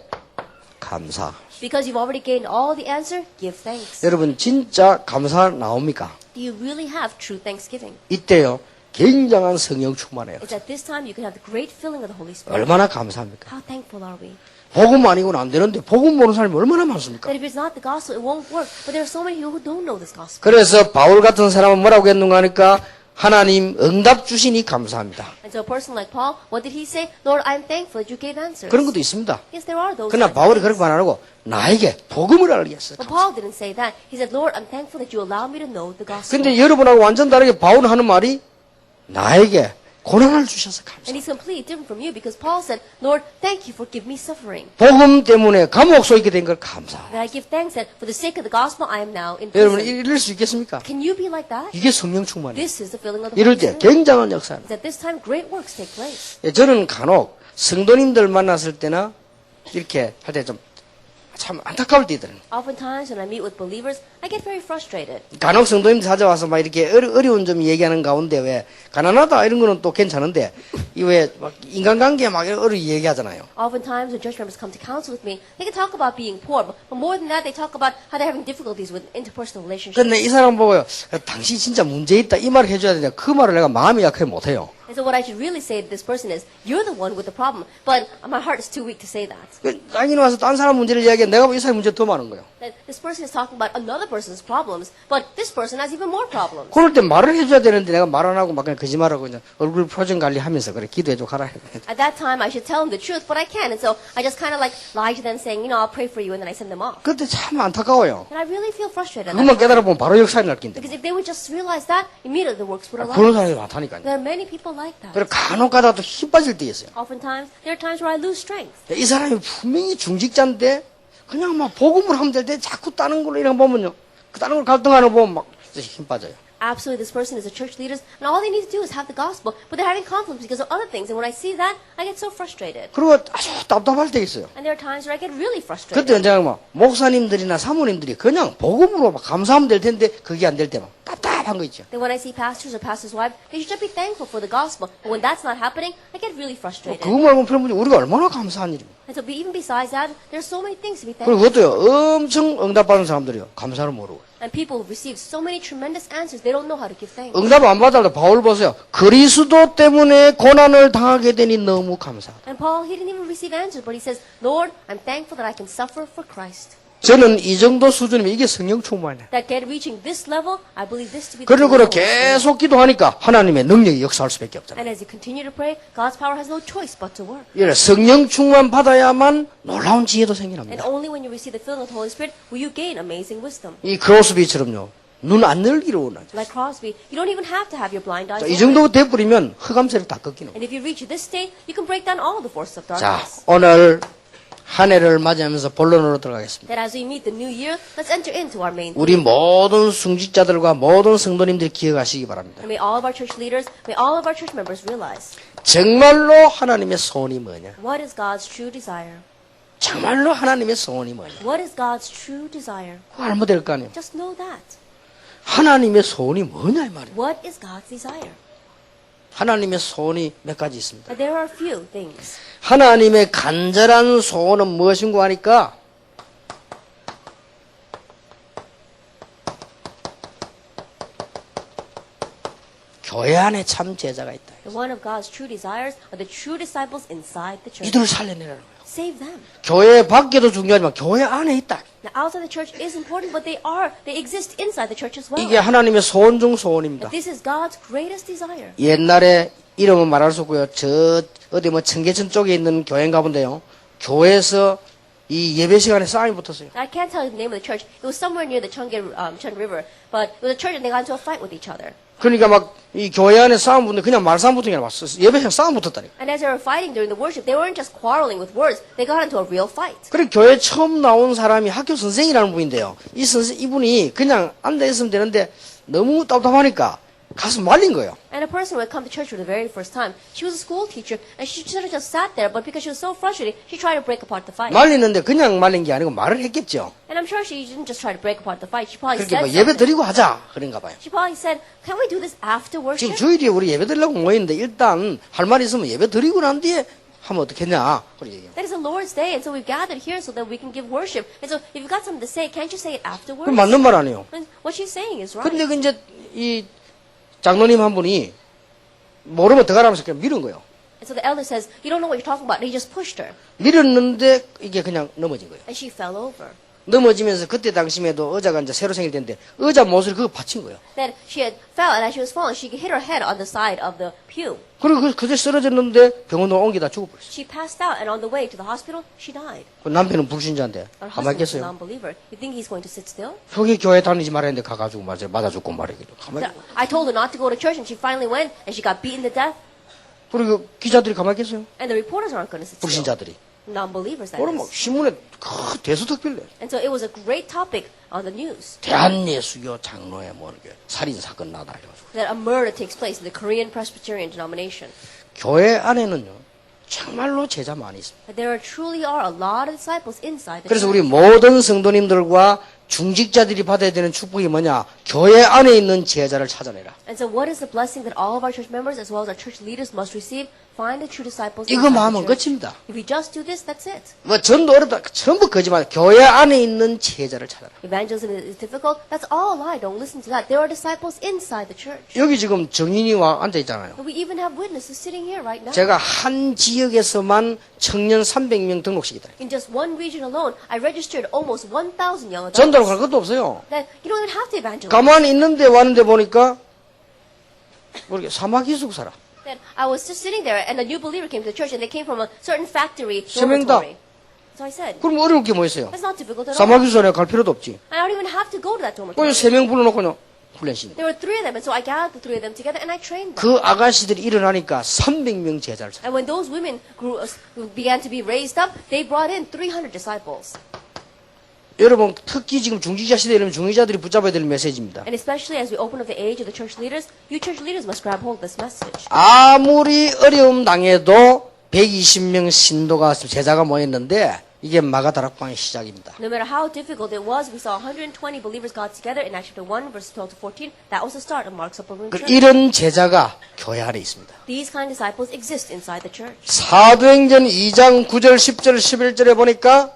감사. Because you've already gained all the answer, give thanks. 여러분 진짜 감사 나옵니까? Do you really have true thanksgiving? 이때요 굉장한 성령 충만해요. It's at this time you can have the great filling of the Holy Spirit. 얼마나 감사합니까? How thankful are we? 복음 아니고는 안 되는데 복음 모르는 사람이 얼마나 많습니까? That if it's not the gospel, it won't work. But there are so many people who don't know this gospel. 그래서 바울 같은 사람은 뭐라고 했는가 하니까 하나님 응답 주시니 감사합니다. And so a person like Paul, what did he say? Lord, I'm thankful that you gave answers. 그런 것도 있습니다. Yes, there are those. 그러나 kinds of 바울이 things. 그렇게 말 안 하고 나에게 복음을 알게 했어. But Paul didn't say that. He said, Lord, I'm thankful that you allow me to know the gospel. 근데 여러분하고 완전 다르게 바울은 하는 말이 나에게 고난을 주셔서 감사. And he's completely different from you because Paul said, Lord, thank you for giving me suffering. 복음 때문에 감옥 속에 있게 된 걸 감사. That I give thanks that for the sake of the gospel, I am now in 여러분 prison. 이럴 수 있겠습니까? Can you be like that? 이게 성령 충만이에요. This is the filling of the 이럴 Holy 때 Spirit. 굉장한 역사입니다. At this time, great works take place. 예, 저는 간혹 성도님들 만났을 때나 이렇게 할 때 좀 참 안타까울 때 있더라고요. Oftentimes, when I meet with believers, I get very frustrated. 간혹 성도님들 찾아와서 막 이렇게 어려운 점 얘기하는 가운데 왜 가난하다 이런 거는 또 괜찮은데 이 왜 막 인간관계 막 어렵게 얘기하잖아요. Oftentimes, when church members come to counsel with me, they can talk about being poor, but more than that, they talk about how they're having difficulties with interpersonal relationships. 근데 이 사람 보고요, 당신 진짜 문제 있다 이 말을 해줘야 되는데 그 말을 내가 마음이 약해 못해요. And so what I should really say to this person is, you're the one with the problem, but my heart is too weak to say that. 당연히 와서 딴 사람 문제를 이야기해 내가 이 사람 문제 더 많은 거예요. That this person is talking about another person's problems, but this person has even more problems. 그럴 때 말을 해줘야 되는데 내가 말 안 하고 막 그냥 거짓말하고 그냥 얼굴 표정 관리하면서 그래 기도해줘 가라. At that time, I should tell them the truth, but I can't. And so I just kind of like lie to them saying, you know, I'll pray for you, and then I send them off. 그때 참 안타까워요. And I really feel frustrated. at that 그것만 time. 깨달아 보면 바로 역사를 날 낀데. Because if they would just realize that, immediately the works would arise. 그런 사람이 많다니까요. There are many people like that. 그리고 간혹 가다가 힘 빠질 때 있어요. Oftentimes, there are times where I lose strength. 이 사람이 분명히 중직자인데 그냥 막 복음을 하면 될 때 자꾸 다른 걸로 이런 거 보면요. 그 다른 걸 갈등하는 거 보면 막 힘 빠져요. Absolutely, this person is a church leader, and all they need to do is have the gospel, but they're having conflicts because of other things. And when I see that, I get so frustrated. 그리고 아주 답답할 때 있어요. And there are times where I get really frustrated. 그때 이제 막 목사님들이나 사모님들이 그냥 복음으로 막 감사하면 될 텐데 그게 안 될 때 막 답답한 거 있죠. Then when I see pastors or pastors' wives, they should be thankful for the gospel. But when that's not happening, I get really frustrated. 그것만 보면 편분이 우리가 얼마나 감사한 일입니까? And so even besides that, there's so many things to be 그리고 thankful for. 그것도요. 엄청 응답받은 사람들이요. 감사를 모르고. And people receive so many tremendous answers, they don't know how to give thanks. 응답 안 받아도 바울 보세요. 그리스도 때문에 고난을 당하게 되니 너무 감사하다. And Paul, he didn't even receive answers, but he says, Lord, I'm thankful that I can suffer for Christ. 저는 이 정도 수준이면 이게 성령 충만이에요. That get reaching this level, I believe this to be the 그리고 true level. 계속 기도하니까 하나님의 능력이 역사할 수밖에 없잖아요. And as you continue to pray, God's power has no choice but to work. 이래 성령 충만 받아야만 놀라운 지혜도 And 생겨납니다. only when you receive the filling of the Holy Spirit will you gain amazing wisdom. 이 크로스비처럼요. 눈 안 열기로 원하죠. Like Crosby, you don't even have to have your blind eyes 이 open. 정도 돼버리면 흑암세력 다 꺾이는 거예요. And if you reach this state, you can break down all the forces of 자, darkness. 오늘 한 해를 맞이하면서 본론으로 들어가겠습니다. That as we meet the new year, let's enter into our main 우리 theme. 모든 승직자들과 모든 성도님들이 기억하시기 바랍니다. And may all of our church leaders, may all of our church members realize, 정말로 하나님의 소원이 뭐냐? what is God's true desire? 정말로 하나님의 소원이 뭐냐? What is God's true desire? 그거 알면 될 거 아니에요? Just know that. 하나님의 소원이 뭐냐 이 말이에요. What is God's desire? 하나님의 소원이 몇 가지 있습니다. There are a few things. 하나님의 간절한 소원은 무엇인고 하니까 교회 안에 참 제자가 있다. And one of God's true desires are the true disciples inside the church. 이들을 살려내라는 거예요. Save them. 교회 밖에도 중요하지만 교회 안에 있다. Now, outside the church is important, but they exist inside the church as well. 이게 하나님의 소원 중 소원입니다. And this is God's greatest desire. 옛날에 이름은 말할 수 없고요. 저 어디 뭐 청계천 쪽에 있는 교회인가 본데요. 교회에서 이 예배 시간에 싸움이 붙었어요. I can't tell you the name of the church. It was somewhere near the Chun River, but it was a church and they got into a fight with each other. 그러니까 막 이 교회 안에 싸움 붙는데 그냥 말싸움 붙은 게 아니라 예배시간 싸움 붙었다니까. And as they were fighting during the worship, they weren't just quarreling with words. They got into a real fight. 그리고 교회 처음 나온 사람이 학교 선생이라는 분인데요. 이분이 그냥 앉아 있으면 되는데 너무 답답하니까 가서 말린 거예요. And a person who had come to church for the very first time, she was a school teacher, and she should have just sat there, but because she was so frustrated, she tried to break apart the fight. 말리는데 그냥 말린 게 아니고 말을 했겠죠. And I'm sure she didn't just try to break apart the fight. She probably 그렇게 said 뭐 예배 something. 드리고 하자 그런가 봐요. She probably said, "Can we do this after 지금 worship?" 주일에 우리 예배 드리려고 모였는데 일단 할 말이 있으면 예배 드리고 난 뒤에 하면 어떻겠냐 그런 얘기예요. That is the Lord's day, and so we've gathered here so that we can give worship. And so if you've got something to say, can't you say it afterwards? 그럼 맞는 말 아니에요. And what she's saying is right. 근데 그 이제 이 장로님 한 분이 모르면 들어가라면서 그냥 밀은 거예요. And so the elder says, "You don't know what you're talking about." And he just pushed her, 밀었는데 이게 그냥 넘어진 거예요. and she fell over. 넘어지면서 그때 당시에도 의자가 이제 새로 생길때인데 의자 못을 그거 받친 거예요. Then she had fell, and as she was falling, she hit her head on the side of the pew. 그리고 그게 쓰러졌는데 병원으로 옮기다 죽어버렸어요. She passed out, and on the way to the hospital, she died. 그 남편은 불신자인데 Her 가만히 husband is a 있겠어요. non-believer. You think he's going to sit still? 저기 교회 다니지 말았는데 가가지고 맞아 죽고 말이기도 가만히. I told her not to go to church, and she finally went, and she got beaten to death. 그리고 기자들이 가만히 있겠어요. And the reporters aren't going to sit still. 불신자들이. Non-believers, that 그럼 막 is. 신문에 큰 대수특필래. And so it was a great topic on the news 대한예수교 장로에 뭐 이렇게 살인 사건 나다 이래가지고. that a murder takes place in the Korean Presbyterian denomination. 교회 안에는요 정말로 제자 많이 있습니다. But there truly are a lot of disciples inside the 그래서 church. 우리 모든 성도님들과 중직자들이 받아야 되는 축복이 뭐냐? 교회 안에 있는 제자를 찾아내라. And so what is the blessing that all of our church members as well as our church leaders must receive? Find the true disciples 이거 inside the 마음은 church. 끝입니다. If we just do this, that's it. 뭐 전도 어렵다. 전부 거짓말. 교회 안에 있는 제자를 찾아라. Evangelism is difficult. That's all a lie. Don't listen to that. There are disciples inside the church. 여기 지금 정인이 와 앉아 있잖아요. And we even have witnesses sitting here right now. 제가 한 지역에서만 청년 300명 등록시키다. In just one region alone, I registered almost 1,000 young adults. 전도로 갈 것도 없어요. That you don't even have to evangelize. 가만히 있는데 왔는데 보니까 모르게 사마귀숙 살아. That I was just sitting there, and a new believer came to the church, and they came from a certain factory 세 명 다. dormitory. So I said, 그럼 어려울 게 뭐 있어요? that's not difficult at all. 사마귀숙에 갈 필요도 없지. I don't even have to go to that 그 dormitory. 3명 불러놓고요. 훈련시입니다. There were three of them, and so I gathered the three of them together and I trained them. 그 아가씨들이 일어나니까 300명 제자를 찾아. And when those women began to be raised up, they brought in 300 disciples. 여러분 특히 지금 중직자 시대에 이러면 중직자들이 붙잡아야 될 메시지입니다. And especially as we open up the age of the church leaders, you church leaders must grab hold of this message. 아무리 어려움 당해도 120명 신도가 제자가 모였는데 이게 마가다락방의 시작입니다. No matter how difficult it was, we saw 120 believers got together in Acts chapter 1, verses 12 to 14. That was the start of Mark's upper room church. 이런 제자가 교회 안에 있습니다. These kind of disciples exist inside the church. 사도행전 2장 9절 10절 11절에 보니까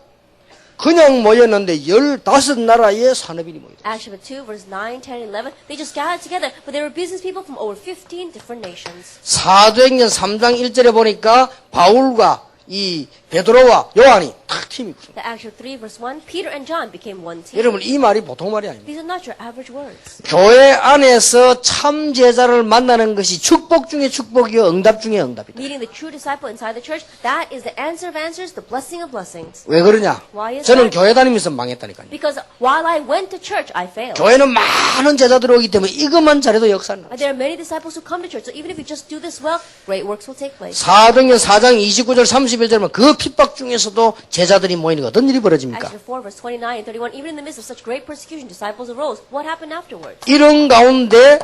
그냥 모였는데 15나라의 산업인이 모였다. Acts chapter 2, verse 9, 10, 11. They just gathered together, but they were business people from over 15 different nations. 사도행전 3장 1절에 보니까 바울과 이 베드로와 요한이 탁 팀이 구성. The Acts chapter 3, verse 1, Peter and John became one team. 여러분 이 말이 보통 말이 아닙니다. These are not your average words. 교회 안에서 참 제자를 만나는 것이 축복 중에 축복이요 응답 중에 응답이다. Meeting the true disciple inside the church, that is the answer of answers, the blessing of blessings. 왜 그러냐? Why is 저는 that? 교회 다니면서 망했다니까요. Because while I went to church, I failed. 교회는 많은 제자들이 오기 때문에 이것만 잘해도 역사는 나. There are many disciples who come to church, so even if you just do this well, great works will take place. 사도행전 4장 29절 31절에 보면 그 핍박 중에서도 제자들이 모이니까 어떤 일이 벌어집니까? Acts 4, verse 29 and 31, even in the midst of such great persecution, disciples arose. What happened afterwards? 이런 가운데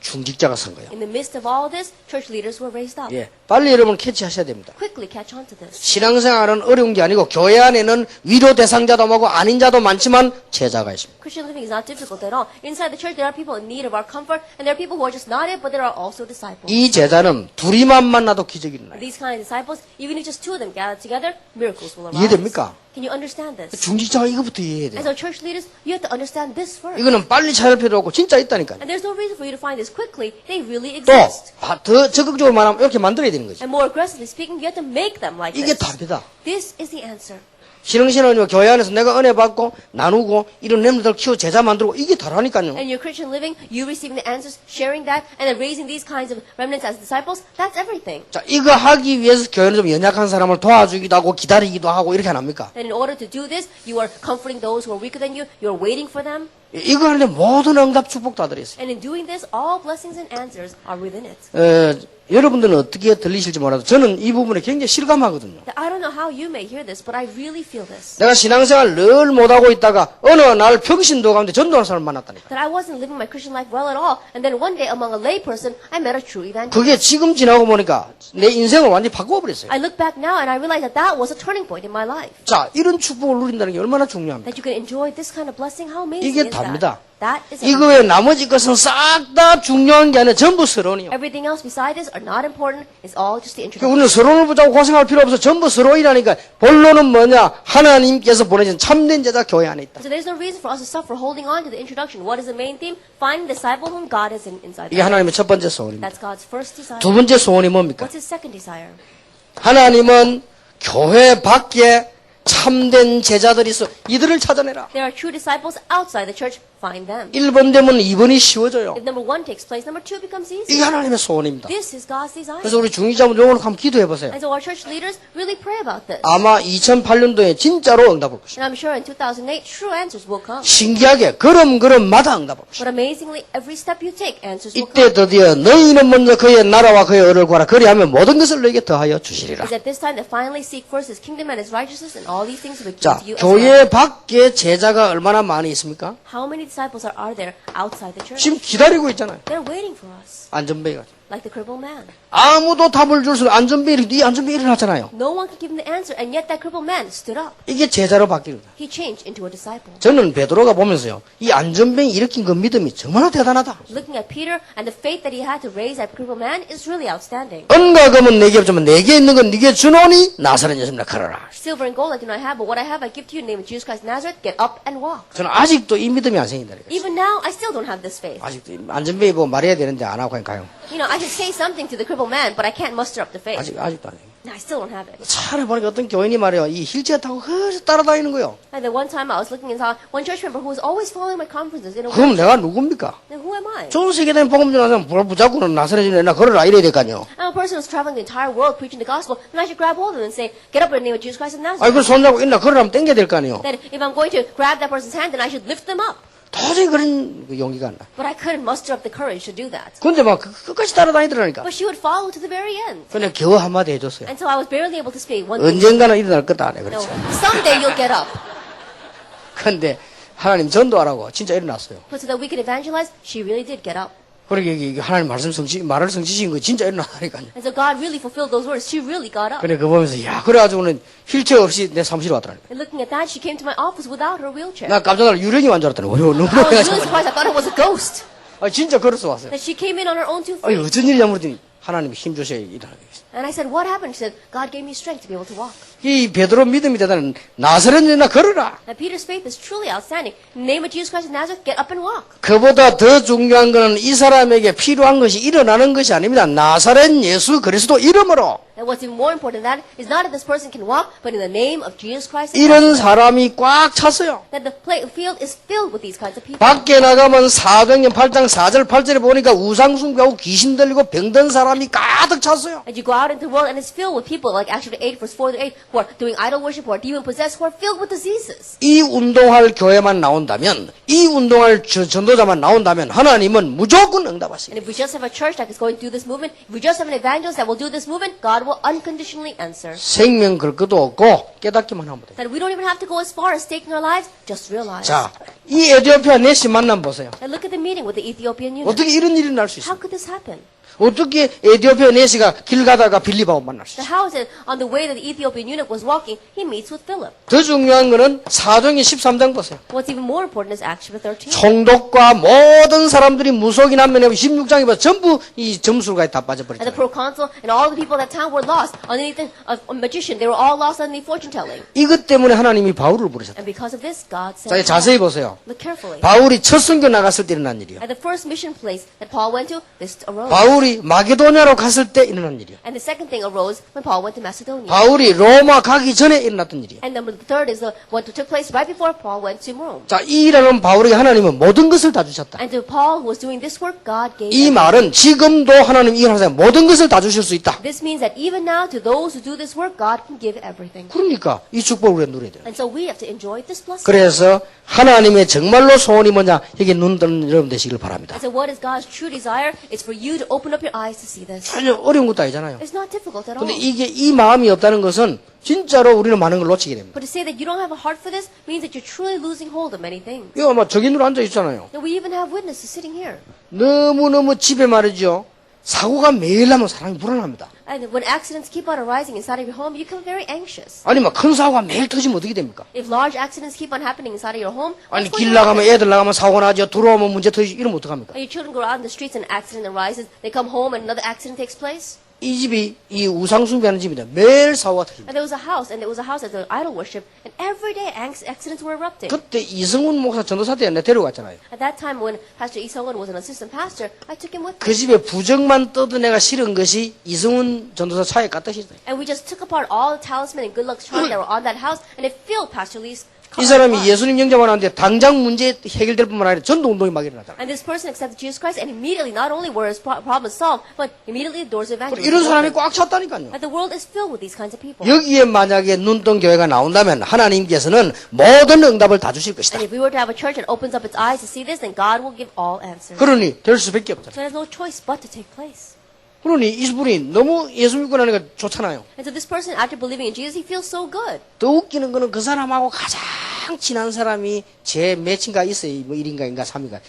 중직자가 선 거예요. In the midst of all this, church leaders were raised up. 예, 빨리 여러분 캐치하셔야 됩니다. Quickly catch on to this. 신앙생활은 어려운 게 아니고 교회 안에는 위로 대상자도 많고 아닌 자도 많지만 제자가 있습니다. Christian living is not difficult at all. Inside the church, there are people in need of our comfort, and there are people who are just not it, but there are also disciples. 이 제자는 둘이만 만나도 기적이 일어나요. These kind of disciples, even if just two of them gather together, miracles will arise. 이해됩니까? Can you understand this? 중직자가 이것부터 이해해야 돼요. And so church leaders, you have to understand this first. 이거는 빨리 찾을 필요 없고 진짜 있다니까요. And there's no reason for you to find this quickly. They really 또 exist. 더 적극적으로 말하면 이렇게 만들어야 되는 거죠. And more aggressively speaking, you have to make them like 이게 this. 답이다. This is the answer. 신앙생활은 교회 안에서 내가 은혜 받고 나누고 이런 렘들을 키워 제자 만들고 이게 다라니까요. And your Christian living, you receiving the answers, sharing that, and then raising these kinds of remnants as disciples, that's everything. 자, 이거 하기 위해서 교회는 좀 연약한 사람을 도와주기도 하고 기다리기도 하고 이렇게 안 합니까? And in order to do this, you are comforting those who are weaker than you, you're waiting for them. 이거 하는데 모든 응답 축복 다 들어있어요. And in doing this, all blessings and answers are within it. 여러분들은 어떻게 들리실지 몰라도 저는 이 부분에 굉장히 실감하거든요. I don't know how you may hear this, but I really feel this. 내가 신앙생활 늘 못하고 있다가 어느 날 평신도 가운데 전도하는 사람을 만났다니까. That I wasn't living my Christian life well at all, and then one day among a lay person, I met a true evangelist. 그게 지금 지나고 보니까 내 인생을 완전히 바꿔버렸어요. I look back now and I realize that that was a turning point in my life. 자, 이런 축복을 누린다는 게 얼마나 중요합니까? That you can enjoy this kind of blessing, how amazing 이게 is 답니다. that? That is 이거 외에 나머지 것은 싹 다 중요한 게 아니라 전부 서론이요. everything else beside this are not important. It's all just the 그러니까 introduction. 우리는 서론을 붙잡고 고생할 필요 없어. 전부 서론이라니까. 본론은 뭐냐? 하나님께서 보내신 참된 제자 교회 안에 있다. So there's no reason for us to suffer holding on to the introduction. What is the main theme? Find the disciple whom God is inside. 이게 하나님의 첫 번째 소원입니다. That's God's first desire. 두 번째 소원이 뭡니까? What's his second desire? 하나님은 교회 밖에 참된 제자들이 있어. 이들을 찾아내라. There are true disciples outside the church. Find them. 1번 되면 2번이 쉬워져요. If number one takes place, number two becomes easy. 이게 하나님의 소원입니다. This is God's desire. 그래서 우리 중위자분 요걸 한번 기도해 보세요. And so our church leaders really pray about this. 아마 2008년도에 진짜로 응답할 것입니다. And I'm sure in 2008, true answers will come. 신기하게 걸음걸음마다 응답할 것입니다. But amazingly, every step you take, answers will 이때 come. 드디어 너희는 먼저 그의 나라와 그의 의를 구하라. 그리하면 모든 것을 너에게 더하여 주시리라. Because at this time, they finally seek first his kingdom and his righteousness, and all these things will be 자, given to you as well. 교회 밖에 제자가 얼마나 많이 있습니까? How many disciples are there outside the church? 지금 기다리고 있잖아요. They're waiting for us, 안전뱅이가. like the crippled man. 아무도 답을 줄 수 없는 안전뱅이, 이 안전뱅이 일어났잖아요. No one could give him the answer, and yet that crippled man stood up. 이게 제자로 바뀌는 거다. He changed into a disciple. 저는 베드로가 보면서요. 이 안전뱅이 일으킨 그 믿음이 정말 대단하다. Looking at Peter and the faith that he had to raise that crippled man is really outstanding. 은과 금은 내게 없지만 내게 있는 건 네게 주노니 나사렛 예수님이라 걸어라. Silver and gold I do not have, but what I have I give to you in the name of Jesus Christ of Nazareth. Get up and walk. 저는 아직도 이 믿음이 안 생긴다니까요. Even now, I still don't have this faith. 아직도 안전뱅이 보고 말해야 되는데 안 하고 그냥 가요. You know, I can say something to the crippled man, but I can't muster up the faith. 아직도 안 해요. No, I still don't have it. 차를 보니까 어떤 교인이 말이에요. 이 힐체 타고 흐르 따라다니는 거예요. And the one time I was looking and saw one church member who was always following my conferences in a 그럼 내가 누굽니까? Then who am I? 전 세계다니 복음 전하면 붙잡고는 나사렛 나 걸어라 이래야 될까요? I'm a person who's traveling the entire world preaching the gospel, then I should grab hold of him and say, get up in the name of Jesus Christ of 아이 Nazareth. 그 손잡고 있나 걸으라면 땡겨야 될 거 아니에요. That if I'm going to grab that person's hand, then I should lift them up. 도저히 그런 용기가 안 나. But I couldn't muster up the courage to do that. 근데 막 끝까지 따라다니더라니까. But she would follow to the very end. 근데 겨우 한마디 해줬어요. And so I was barely able to speak. One thing, 언젠가는 일어날 거다. 내가 no, 그랬죠. someday you'll get up. 근데 하나님 전도하라고 진짜 일어났어요. But so that we could evangelize, she really did get up. 그러게 이게 하나님 말을 성취신 거 진짜 일어나다니까요. And so God really fulfilled those words. She really got up. 근데 그거 보면서 야 그래가지고는 휠체어 없이 내 사무실에 왔더라니까. And looking at that, she came to my office without her wheelchair. 나 깜짝 놀라 유령이 완 줄 알았더니 너무 I was really 해가지고. surprised. I thought it was a ghost. 아 진짜 걸어서 왔어요. That she came in on her own 2 feet. 아니 어쩐 일이냐 물었더니 하나님이 힘 주셔야 일어나게 했어요. And I said, what happened? She said, God gave me strength to be able to walk. 이 베드로 믿음이 대단한 나사렛이나 걸어라. And Peter's faith is truly outstanding. In the name of Jesus Christ of Nazareth, get up and walk. 그보다 더 중요한 것은 이 사람에게 필요한 것이 일어나는 것이 아닙니다. 나사렛 예수 그리스도 이름으로. And what's even more important than that is not that this person can walk, but in the name of Jesus Christ of 이런 Nazareth. 사람이 꽉 찼어요. That the field is filled with these kinds of people. 밖에 나가면 사도행전 8장 4절 8절에 보니까 우상숭배하고 귀신 들리고 병든 사람이 가득 찼어요. And you go out into the world and it's filled with people like Acts chapter 8 verse 4 to 8 who are doing idol worship, who are demon possessed, who are filled with diseases. 이 운동할 교회만 나온다면, 이 운동할 전도자만 나온다면 하나님은 무조건 응답하십니다. And if we just have a church that is going through this movement, if we just have an evangelist that will do this movement, God will unconditionally answer. 생명 걸 것도 없고 깨닫기만 하면 돼요. That we don't even have to go as far as taking our lives, just realize. 자, 이 에티오피아 내시 만남 보세요. And look at the meeting with the Ethiopian eunuch. 어떻게 이런 일이 날 수 있어요? How could this happen? 어떻게 에티오피아 내시가 길 가다가 빌립하고 만날 수 So 있어요? how is it on the way that the Ethiopian eunuch was walking, he meets with Philip? 더 중요한 거는 사도행전 13장 보세요. What's even more important is Acts chapter 13. 총독과 모든 사람들이 무속인 한 면에 16장에 보면 전부 이 점술가에 다 And the 빠져버렸잖아요. proconsul and all the people of that town were lost underneath a magician. They were all lost underneath fortune telling. 이것 때문에 하나님이 바울을 부르셨다. And because of this, God 자, sent 자세히 Paul. 보세요. Look carefully. 바울이 첫 선교 나갔을 때 일어난 일이요. At the first mission place that Paul went to, this arose. 바울이 마게도냐로 갔을 때 일어난 일이요. And the second thing arose when Paul went to Macedonia. 바울이 로마 가기 전에 일어났던 일이요. And the third is what took place right before Paul went to Rome. 자, 이 일하는 바울에게 하나님은 모든 것을 다 주셨다. And to Paul, who was doing this work, God gave 이 everything. 말은 지금도 하나님 이 일하는 사람 모든 것을 다 주실 수 있다. This means that even now, to those who do this work, God can give everything. 그러니까 이 축복을 우리가 누려야 돼요. And so we have to enjoy this blessing. 그래서 하나님의 정말로 소원이 뭐냐? 여기 눈 뜨는 여러분 되시길 바랍니다. And so what is God's true desire? It's for you to open up your eyes to see this. 전혀 어려운 것도 아니잖아요. It's not difficult at all. 근데 이게 이 마음이 없다는 것은 진짜로 우리는 많은 걸 놓치게 됩니다. But to say that you don't have a heart for this means that you're truly losing hold of many things. 이거 아마 적인으로 앉아 있잖아요. And we even have witnesses sitting here. 너무너무 집에 말이죠. 사고가 매일 나면 사람이 불안합니다. And when accidents keep on arising inside of your home, you become very anxious. 아니 막 큰 사고가 매일 터지면 어떻게 됩니까? If large accidents keep on happening inside of your home, 아니 what's 길 going to 나가면 happen? 애들 나가면 사고 나죠. 들어오면 문제 터지죠. 이러면 어떡합니까? Your children go out in the streets and an accident arises. They come home and another accident takes place. 이 집이 이 우상숭배하는 집인데 매일 사고가 터집니다. And there was a house, and it was a house that was idol worship, and every day accidents were erupting. 그때 이승훈 목사 전도사 때 내 데려갔잖아요. At that time, when Pastor Lee Sung-won was an assistant pastor, I took him with 그 me. 집에 부정만 떠도 내가 싫은 것이 이승훈 전도사 차에 깠듯이 있어요. And we just took apart all the talisman and good luck charms that were on that house, and it filled Pastor Lee's car. 이 사람이 예수님 영접을 하는데 당장 문제 해결될 뿐만 아니라 전도 운동이 막 일어나잖아요. And this person accepted Jesus Christ, and immediately, not only were his problems solved, but immediately the doors of evangelism 이런 사람이 opened. 꽉 찼다니까요. And the world is filled with these kinds of people. 여기에 만약에 눈뜬 교회가 나온다면 하나님께서는 모든 응답을 다 주실 것이다. And if we were to have a church that opens up its eyes to see this, then God will give all answers. 그러니 될 수밖에 없잖아요. So there's no choice but to take place. 그러니 이분이 너무 예수 믿고 나니까 좋잖아요. And so this person, after believing in Jesus, he feels so good. 더 웃기는 거는 그 사람하고 가장 친한 사람이 제 몇인가 있어요. 뭐 1인가인가 3인가.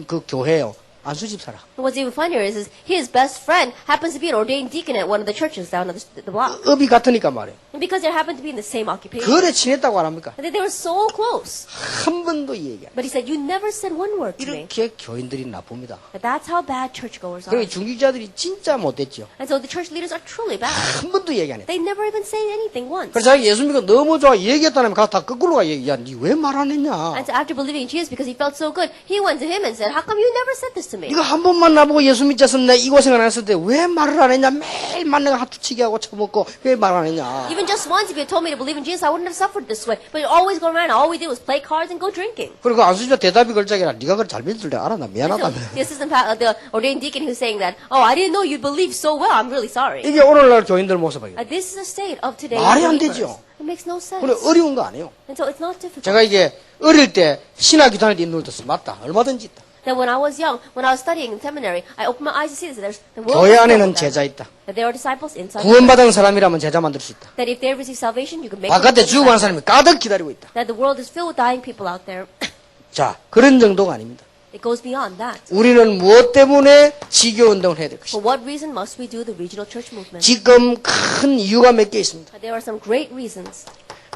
그 교회요. 안수집 살아. And what's even funnier is his best friend happens to be an ordained deacon at one of the churches down the block. 업이 같으니까 말이에요. And because they happen to be in the same occupation. 그래 친했다고 안 합니까? And they were so close. 한 번도 얘기 안 해요. But he said, you never said one word to me. 이렇게 교인들이 나쁩니다. But that's how bad churchgoers are. 그리고 중직자들이 진짜 못됐죠. And so the church leaders are truly bad. 한 번도 얘기 안 해요. They never even say anything once. 그래서 자기 예수 믿고 너무 좋아 얘기했다면 가서 다 거꾸로 가 얘기. 야, 니 왜 말 안 했냐? And so after believing in Jesus because he felt so good, he went to him and said, how come you never said this to me? 이거 한 번만 나보고 예수 믿자서 내가 이 고생을 안 했을 때 왜 말을 안 했냐? 매일만 내가 하투치기 하고 처먹고 왜 말 안 했냐? Even just once, if you had told me to believe in Jesus, I wouldn't have suffered this way. But you always go around, all we did was play cards and go drinking. 그리고 안수집자 대답이 걸작이라 네가 그걸 잘 믿을 줄 알아. 나 So 미안하다. the assistant, the ordained deacon who's saying that, oh, I didn't know you believed so well. I'm really sorry. 이게 오늘날 교인들 모습이에요. This is the state of today. 말이 안 되죠. It makes no sense. 그래 어려운 거 아니에요. And so it's not difficult. 제가 이게 어릴 때 신학교 다닐 때 눈을 떴어요. 맞다. 얼마든지 있다. That when I was young, when I was studying in seminary, I opened my eyes to see this. There's the world 교회 is filled 안에는 with them. 제자 있다. That there are disciples inside. 구원받은 사람이라면 제자 만들 수 있다. That if they receive salvation, you can make 바깥에 them 죽어가는 disciples. 사람이 가득 기다리고 있다. That the world is filled with dying people out there. 자, 그런 정도가 아닙니다. It goes beyond that. 우리는 무엇 때문에 지교운동을 해야 될 것인가? For what reason must we do the regional church movement? 지금 큰 이유가 몇 개 있습니다. There are some great reasons.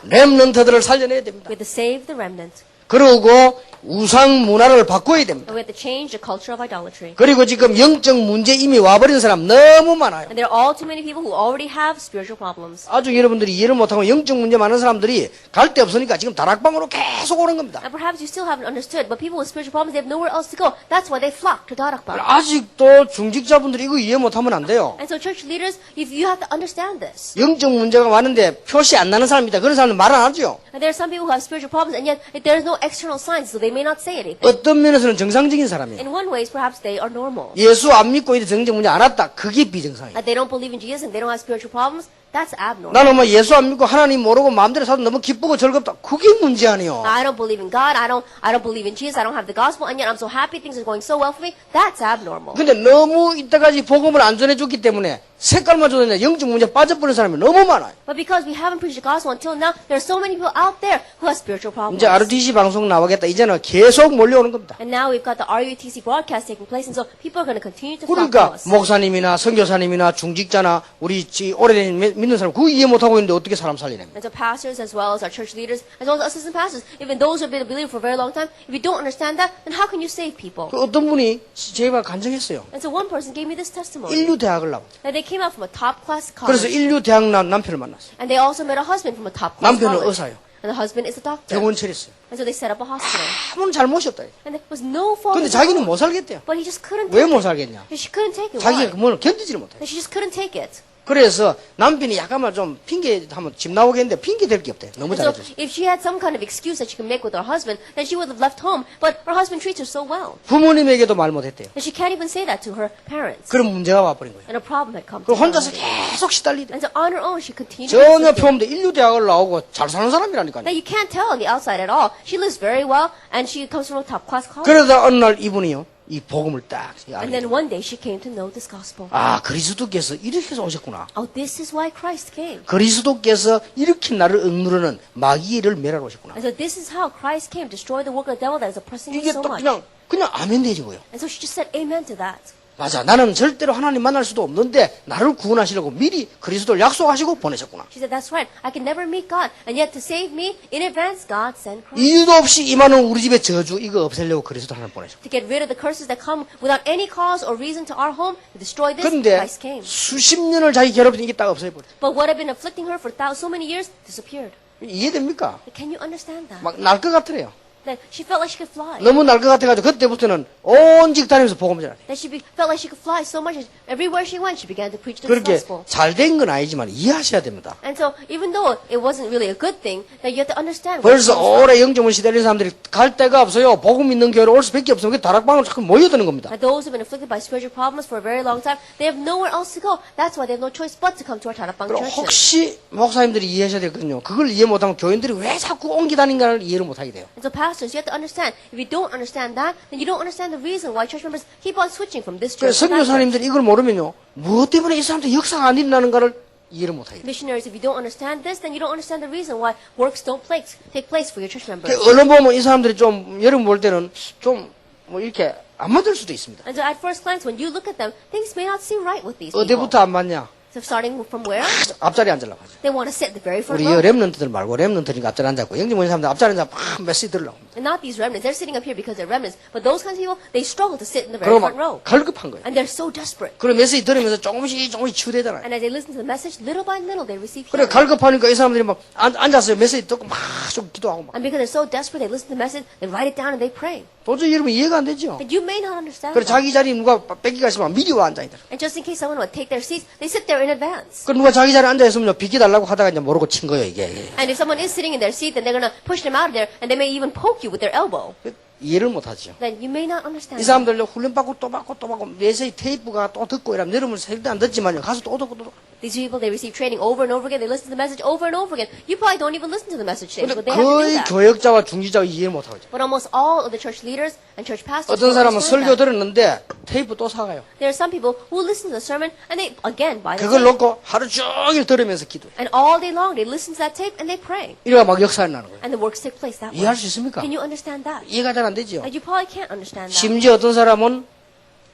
렘넌트들을 살려내야 됩니다. We have to save the remnant. 그리고 우상 문화를 바꿔야 됩니다. And we have to change the culture of idolatry. 그리고 지금 영적 문제 이미 와버린 사람 너무 많아요. And there are all too many people who already have spiritual problems. 아주 여러분들이 이해를 못하고 영적 문제 많은 사람들이 갈 데 없으니까 지금 다락방으로 계속 오는 겁니다. And perhaps you still haven't understood, but people with spiritual problems, they have nowhere else to go. That's why they flock to Darakbang. 아직도 중직자분들이 이거 이해 못하면 안 돼요. And so church leaders, if you have to understand this. 영적 문제가 많은데 표시 안 나는 사람이다. 그런 사람은 말 안 하죠. And there are some people who have spiritual problems, and yet there is no external signs, so they may not say anything. 어떤 면에서는 정상적인 사람이에요. In one ways, perhaps they are normal. 예수 안 믿고 이래 정적 문제 안 왔다. 그게 비정상이에요. They don't believe in Jesus and they don't have spiritual problems. That's abnormal. 나는 뭐 예수 안 믿고 하나님 모르고 마음대로 살도 너무 기쁘고 즐겁다. 그게 문제 아니에요. I don't believe in God. I don't believe in Jesus. I don't have the gospel, and yet I'm so happy. Things are going so well for me. That's abnormal. 근데 너무 이때까지 복음을 안 전해줬기 때문에 색깔만 줘도 영적 문제 빠져버린 사람이 너무 많아요. But because we haven't preached the gospel until now, there are so many people out there who have spiritual problems. 이제 RTC 방송 나오겠다. 이제는 계속 몰려오는 겁니다. And now we've got the RUTC broadcast taking place, and so people are going to continue to flock to 그러니까 us. 목사님이나 선교사님이나 중직자나 우리 오래된 믿는 사람 그거 이해 못하고 있는데 어떻게 사람 살리냅니까? And so pastors, as well as our church leaders, as well as assistant pastors, even those who have been a believer for a very long time, if you don't understand that, then how can you save people? 그 어떤 분이 제가 간증했어요. And so one person gave me this testimony. 인류 대학을 나와. That they came out from a top-class 그래서 college, 인류 대학 남편을 만났어요. and they also met a husband from a top-class 남편은 college. 의사요. And the husband is a doctor. 병원 차렸어요. And so they set up a hospital. 아무런 잘못이 없다. And there was no fault. 근데 of his 자기는 own. 못 살겠대요. But he just couldn't 왜 take 못 it. 살겠냐? She couldn't take it. Why? 자기가 그걸 견디지를 못해요. And she just couldn't take it. 그래서 남편이 약간만 좀 핑계 하면 집 나오겠는데 핑계 댈 게 없대. 너무 And so 잘해줘서. if she had some kind of excuse that she could make with her husband, then she would have left home. But her husband treats her so well. 부모님에게도 말 못했대요. And she can't even say that to her parents. 그런 문제가 와버린 거예요. And a problem had come to 그 her. 혼자서 계속 시달리대. And so on her own, she continued. 전혀 to 표현돼 인류 대학을 나오고 잘 사는 사람이라니까요. Now you can't tell on the outside at all. She lives very well, and she comes from a top-class college. 그러다 어느 날 이분이요, 이 복음을 딱 And 알게 then 돼요. one day she came to know this gospel. 아, 그리스도께서 이렇게 해서 오셨구나. Oh, this is why Christ came. 그리스도께서 이렇게 나를 억누르는 마귀를 멸하러 오셨구나. And so this is how Christ came, destroy the work of the devil that is oppressing me 이게 so 또 much. 그냥 아멘 되지고요. And so she just said amen to that. 맞아. 나는 절대로 하나님 만날 수도 없는데 나를 구원하시려고 미리 그리스도를 약속하시고 보내셨구나. She said, that's right. I can never meet God. And yet to save me, in advance, God sent Christ. 이유도 없이 임하는 우리 집의 저주 이거 없애려고 그리스도 하나님 보내셨고. To get rid of the curses that come without any cause or reason to our home, to destroy this, 그런데 Christ came. 수십 년을 자기 괴롭힌 이게 딱 없애버려. But what had been afflicting her for so many years disappeared. 이해됩니까? Can you understand that? 막 날 것 같으래요. That she felt like she could fly. 너무 날 것 같아가지고 그때부터는 온 직 다니면서 복음 전하래. That she felt like she could fly so much that everywhere she went, she began to preach the 그렇게 gospel. 잘 된 건 아니지만 이해하셔야 됩니다. And so, even though it wasn't really a good thing, that you have to understand. 벌써 오래 영적문 시달리는 사람들이 갈 데가 없어요. 복음 있는 교회로 올 수밖에 없어요. 그 다락방으로 자꾸 모여드는 겁니다. That those who have been afflicted by spiritual problems for a very long time, they have nowhere else to go. That's why they have no choice but to come to our Tarapang 그럼 churches. 혹시 목사님들이 이해하셔야 되거든요. 그걸 이해 못하면 교인들이 왜 자꾸 옮기 다니는가를 이해를 못하게 돼요. And so, pastors, you have to understand. If you don't understand that, then you don't understand the reason why church members keep on switching from this church to that church. 선교사님들이 이걸 모르면요. 무엇 때문에 이 사람들 역사가 안 일어나는가를 이해를 못하게 돼요. Missionaries, if you don't understand this, then you don't understand the reason why works don't take place for your church members. 언론 보면 이 사람들이 좀 여러분 볼 때는 좀 뭐 이렇게 안 맞을 수도 있습니다. And so, at first glance, when you look at them, things may not seem right with these people. 어디부터 안 맞냐? So, starting from where? 앞자리에 앉으려고 하죠. They want to sit at the very front 우리 row. 렘넌트들 말고 렘넌트니까 앞자리에 앉았고 영지모인 사람들 앞자리에 앉아 막 메시지 들으려고 합니다. And not these remnants. They're sitting up here because they're remnants. But those kinds of people, they struggle to sit in the very 그리고 front row. 막 갈급한 거예요. And they're so desperate. 그리고 메시지 들으면서 조금씩 치유되잖아요. And as they listen to the message, little by little, they receive 그래 healing. 갈급하니까 이 사람들이 막 앉아서 메시지 듣고 막 좀 기도하고 막 And because they're so desperate, they listen to the message, they write it down, and they pray. 도저히 여러분 이해가 안 되죠. But you may not understand 그래 that. 자기 자리 누가 뺏기가 있으면 미리 와 앉아 있더라. And just in case someone would take their seats, they sit there in advance. 그 누가 자기 자리에 앉아 있으면 비켜달라고 하다가 이제 모르고 친 거예요 이게. And if someone is sitting in their seat, then they're going to push them out of there, and they may even poke you with their elbow. 이해를 못하죠. Then you may not understand 이 that. 사람들 훈련 받고 또 받고 또 받고 메시지 테이프가 또 듣고 이러면 여러분 절대 안 듣지만요. 가서 또 듣고 또 듣고. These people, they receive training over and over again. They listen to the message over and over again. You probably don't even listen to the message today, 근데 but they have to do 거의 that. 교역자와 중지자가 이해를 못하고 있죠. But almost all of the church leaders and church pastors 어떤 don't 사람은 understand 설교 that. 들었는데 테이프 또 사가요. There are some people who listen to the sermon and they, again, buy the 그걸 tape. 놓고 하루 종일 들으면서 기도해. And all day long, they listen to that tape and they pray. 이래가 막 역사가 나는 거예요. And the works take place that way. 이해할 수 있습니까? Can you understand that? 이해가 잘 안 되죠. You probably can't understand that. 심지어 어떤 사람은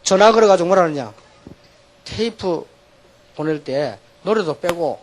전화 걸어가지고 뭐라 하느냐. 테이프 보낼 때 노래도 빼고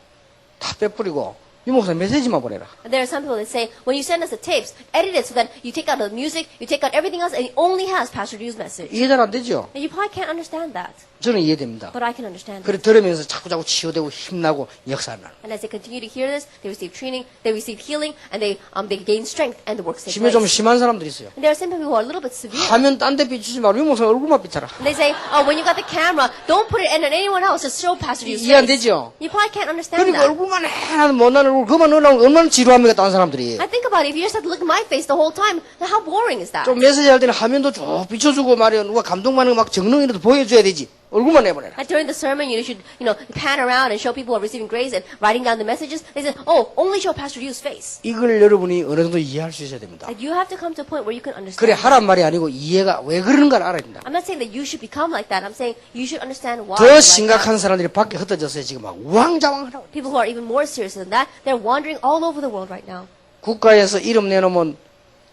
다 빼뿌리고 이 목사님 메시지만 보내라. And there are some people that say, when you send us the tapes, edit it so that you take out the music, you take out everything else, and it only has Pastor Drew's message. 이해 잘 안 되죠. And you probably can't understand that. 저는 이해됩니다. But I can understand 그래 it. 들으면서 자꾸자꾸 치유되고 힘나고 역사가 나는. And as they continue to hear this, they receive training, they receive healing, and they gain strength, and the works take 심지어 좀 place. 심한 사람들이 있어요. And there are some people who are a little bit severe. 화면 딴 데 비추지 말고 이 목사님 얼굴만 비춰라. And they say, oh, when you got the camera, don't put it in on anyone else, just show Pastor Drew's 이해 안 face. 되죠. You probably can't understand 그러니까 that. 얼굴만 해나는 못난 얼굴 그만 넣으려고 얼마나 지루합니까 다른 사람들이. I think about it, if you just have to look at my face the whole time, then how boring is that? 좀 메시지 할 때는 화면도 쭉 비춰주고 말이야 누가 감동받는 거 막 정능이라도 보여줘야 되지. 얼굴만 내보내라. And during the sermon, you should, pan around and show people who are receiving grace and writing down the messages. They said, oh, only show Pastor Drew's face. 이걸 여러분이 어느 정도 이해할 수 있어야 됩니다. Like, you have to come to a point where you can understand. 그래 하란 말이 아니고 이해가 왜 그러는가를 알아야 된다. I'm not saying that you should become like that. I'm saying you should understand why. 더 you're like that. 심각한 사람들이 밖에 흩어져서 지금 막 우왕좌왕하라고. People who are even more serious than that, they're wandering all over the world right now. 국가에서 이름 내놓으면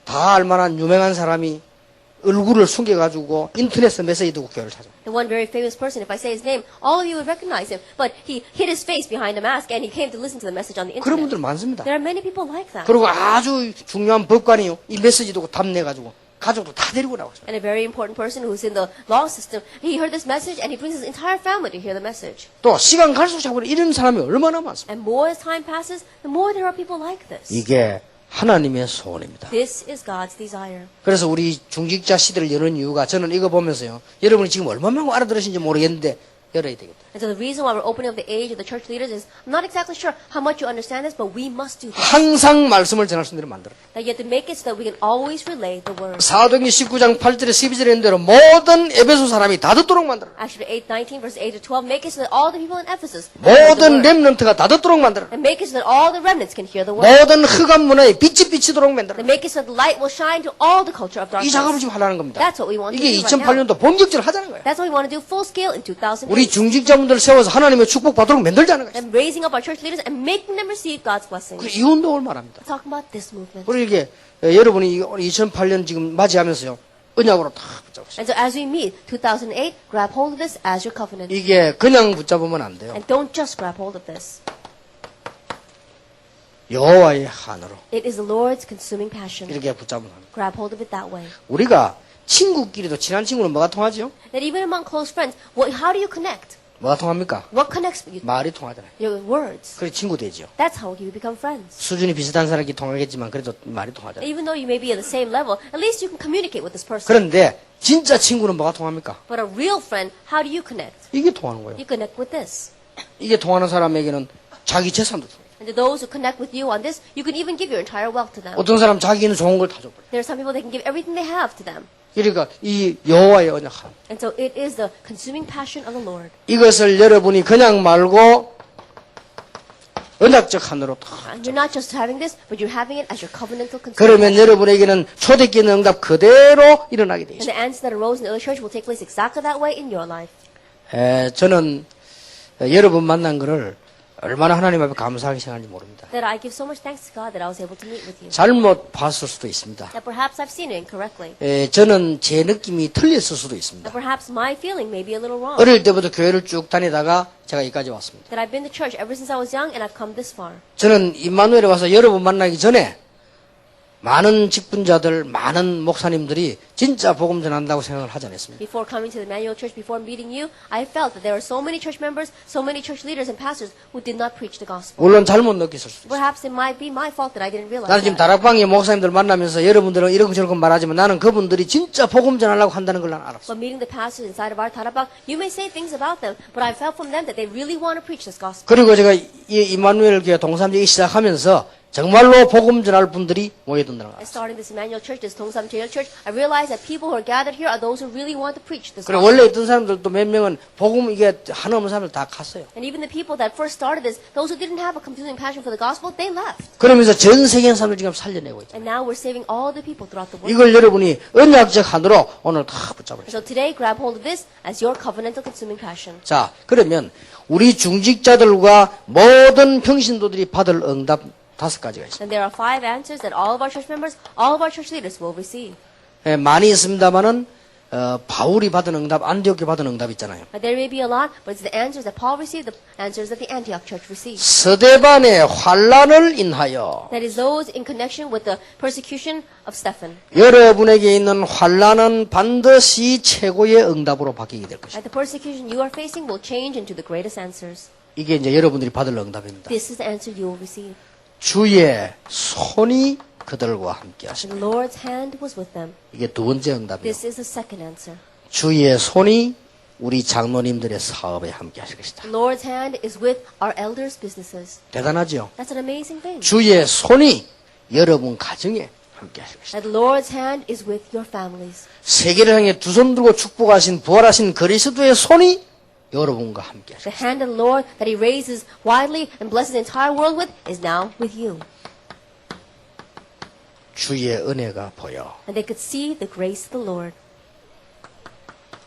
다 알만한 유명한 사람이 얼굴을 숨겨가지고 인터넷에 메시지 두고 교회를 찾아. And one very famous person, if I say his name, all of you would recognize him. But he hid his face behind a mask and he came to listen to the message on the 그런 internet. 분들 많습니다. There are many people like that. 그리고 아주 중요한 법관이요. 이 메시지 두고 답내가지고 가족도 다 데리고 나왔어요. And a very important person who's in the law system, he heard this message and he brings his entire family to hear the message. 또 시간 갈수록 자꾸 이런 사람이 얼마나 많습니까? And more as time passes, the more there are people like this. 이게 하나님의 소원입니다. This is God's desire. 그래서 우리 중직자 시대를 여는 이유가 저는 이거 보면서요. 여러분이 지금 얼마만큼 알아들으신지 모르겠는데 열어야 되겠다. And so the reason why we're opening up the age of the church leaders is, I'm not exactly sure how much you understand this, but we must do this. 항상 말씀을 전할 수 있는 대로 만들어. That you have to make it so that we can always relay the word. 사도행전 19장 8절에 12절에 있는 대로 모든 에베소 사람이 다 듣도록 만들어. Actually, 8:19 verse 8 to 12, make it so that all the people in Ephesus hear the 모든 word. 렘넌트가 다 듣도록 만들어. And make it so that all the remnants can hear the word. 모든 흑암 문화에 빛이 비치도록 만들어. And make it so that the light will shine to all the culture of 이 작업을 darkness. 지금 하려는 겁니다. That's what we want to 이게 do right now. 2008년도 본격적으로 하자는 거예요. That's what we want to do full scale in 2008. 우리 중직자분들 세워서 하나님의 축복 받도록 만들자는 거예요. And raising up our church leaders and making them receive God's blessings. 이 운동을 말합니다. Talking about this movement. 그리고 이게 여러분이 2008년 지금 맞이하면서요. 언약으로 다 붙잡으세요. And so as we meet 2008, grab hold of this as your covenant. 이게 그냥 붙잡으면 안 돼요. And don't just grab hold of this. 여호와의 한으로 It is the Lord's consuming passion. 이렇게 붙잡으면 합니다. Grab hold of it that way. 우리가 친구끼리도 친한 친구는 뭐가 통하죠? That even among close friends, how do you connect? 뭐가 통합니까? What connects you? 말이 통하잖아요. Your words. 그래 친구 되죠. That's how you become friends. 수준이 비슷한 사람이 통하겠지만 그래도 말이 통하잖아요. Even though you may be at the same level, at least you can communicate with this person. 그런데 진짜 친구는 뭐가 통합니까? But a real friend, how do you connect? 이게 통하는 거예요. You connect with this. 이게 통하는 사람에게는 자기 재산도 통해요. And to those who connect with you on this, you can even give your entire wealth to them. 어떤 사람 자기는 좋은 걸 다 줘버려요. There are some people that can give everything they have to them. 그러니까 이 여호와의 언약함 And so it is the consuming passion of the Lord. 이것을 여러분이 그냥 말고 언약적 한으로 다. And you're not just having this, but you're having it as your covenantal consuming 그러면 passion. 여러분에게는 초대기 있는 응답 그대로 일어나게 돼 And 있어요. the answer that arose in the early church will take place exactly that way in your life. 저는 여러분 만난 거를 얼마나 하나님 앞에 감사하게 생각하는지 모릅니다. That I give so much thanks to God that I was able to meet with you. 잘못 봤을 수도 있습니다. That perhaps I've seen it incorrectly. 저는 제 느낌이 틀렸을 수도 있습니다. That perhaps my feeling may be a little wrong. 어릴 때부터 교회를 쭉 다니다가 제가 여기까지 왔습니다. That I've been to church ever since I was young and I've come this far. 저는 임마누엘에 와서 여러분 만나기 전에 많은 직분자들, 많은 목사님들이 진짜 복음 전한다고 생각을 하지 않았습니다. Before coming to the Emmanuel Church, before meeting you, I felt that there were so many church members, so many church leaders and pastors who did not preach the gospel. 물론 잘못 느꼈을 수도 있어요. Perhaps it might be my fault that I didn't realize 나는 지금 that. 다락방에 목사님들 만나면서 여러분들은 이렇게 저렇게 말하지만 나는 그분들이 진짜 복음 전하려고 한다는 걸 난 알았어. But meeting the pastors inside of our Tarabang, you may say things about them, but I felt from them that they really want to preach this gospel. 그리고 제가 이 임마누엘 교회 동삼제기 시작하면서 정말로 복음 전할 분들이 모여든다는 거. And starting this Emmanuel Church, this Tongsam Jail Church, I realized that people who are gathered here are those who really want to preach this 그리고 gospel. 원래 있던 사람들도 몇 명은 복음 이게 하나 없는 사람들 다 갔어요. And even the people that first started this, those who didn't have a consuming passion for the gospel, they left. 그러면서 전 세계 사람들 지금 살려내고 있죠. And now we're saving all the people throughout the world. 이걸 여러분이 언약적 한으로 오늘 다 붙잡으세요. So today, grab hold of this as your covenantal consuming passion. 자, 그러면 우리 중직자들과 모든 평신도들이 받을 응답 5가지가 있어요. And there are 5 answers that all of our church members, all of our church leaders will receive. 예, 많이 있습니다만은 바울이 받은 응답, 안디옥이 받은 응답 있잖아요. There may be a lot, but it's the answers that Paul received, the answers that the Antioch church received. 스데반의 환란을 인하여 That is those in connection with the persecution of Stephen. 여러분에게 있는 환란은 반드시 최고의 응답으로 바뀌게 될 것입니다. That the persecution you are facing will change into the greatest answers. 이게 이제 여러분들이 받을 응답입니다. This is the answer you will receive. 주의 손이 그들과 함께 하시고 The Lord's hand was with them. 이게 두 번째 응답이에요. This is the second answer. 주의 손이 우리 장로님들의 사업에 함께 하실 것이다. The Lord's hand is with our elders' businesses. 대단하죠? That's an amazing thing. 주의 손이 여러분 가정에 함께 하실 것이다. That the Lord's hand is with your families. 세계를 향해 두 손 들고 축복하신 부활하신 그리스도의 손이 여러분과 함께 하실 The hand of the Lord that He raises widely and blesses the entire world with is now with you. 주의 은혜가 보여. And they could see the grace of the Lord.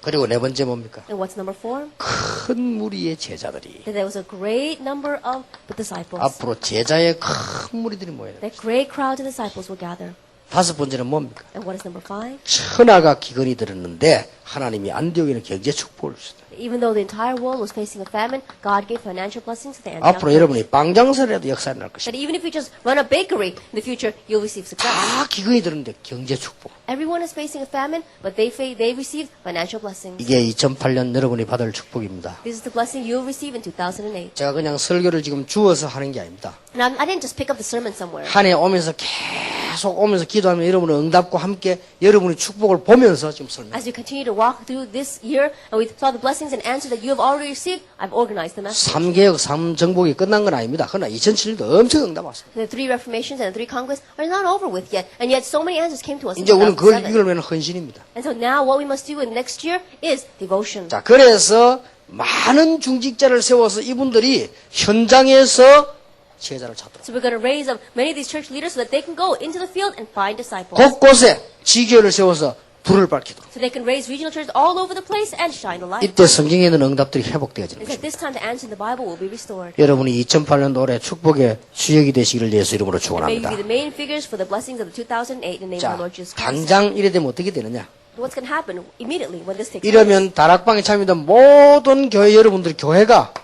그리고 네 번째 뭡니까? And what's number 4? 큰 무리의 제자들이 That there was a great number of the disciples. 앞으로 제자의 큰 무리들이 모여요. That great crowd of disciples will gather. 다섯 번째는 뭡니까? And what is number 5? 천하가 기근이 들었는데 하나님이 안디옥에는 경제 축복을 주셨다. Even though the entire world was facing a famine, God gave financial blessings to the Antioch 앞으로 church. 여러분이 빵장사라도 역사를 날 것이다. That even if you just run a bakery in the future, you'll receive success. 다 기근이 들었는데 경제 축복. Everyone is facing a famine, but they received financial blessings. 이게 2008년 여러분이 받을 축복입니다. This is the blessing you'll receive in 2008. 제가 그냥 설교를 지금 주워서 하는 게 아닙니다. And I didn't just pick up the sermon somewhere. 한 해 오면서 계속 오면서 기도하면 여러분의 응답과 함께 여러분의 축복을 보면서 지금 설명. As you continue to walk through this year, and we saw the blessings and answers that you have already received, I've organized the message. 3개혁 3정복이 끝난 건 아닙니다. 그러나 2007년도 엄청 응답 왔습니다. The 3 reformations and the 3 conquests are not over with yet, and yet so many answers came to us in 이제 우리는 그걸 2007. 이걸 위한 헌신입니다. And so now what we must do in next year is devotion. 자, 그래서 많은 중직자를 세워서 이분들이 현장에서 제자를 찾도록. So we're going to raise up many of these church leaders so that they can go into the field and find disciples. 곳곳에 지교를 세워서 불을 밝히도록. So they can raise regional churches all over the place and shine the light. 이때 성경에 있는 응답들이 회복되어지는 It's 것입니다. at this time the answer in the Bible will be restored. 여러분이 2008년도 올해 축복의 주역이 되시기를 예수 이름으로 And may you 축원합니다. be the main figures for the blessings of the 2008 in the name 자, of our Lord Jesus Christ. 당장 이래 되면 어떻게 되느냐? What's going to happen immediately when this takes place? 이러면 다락방에 참여된 모든 교회 여러분들 교회가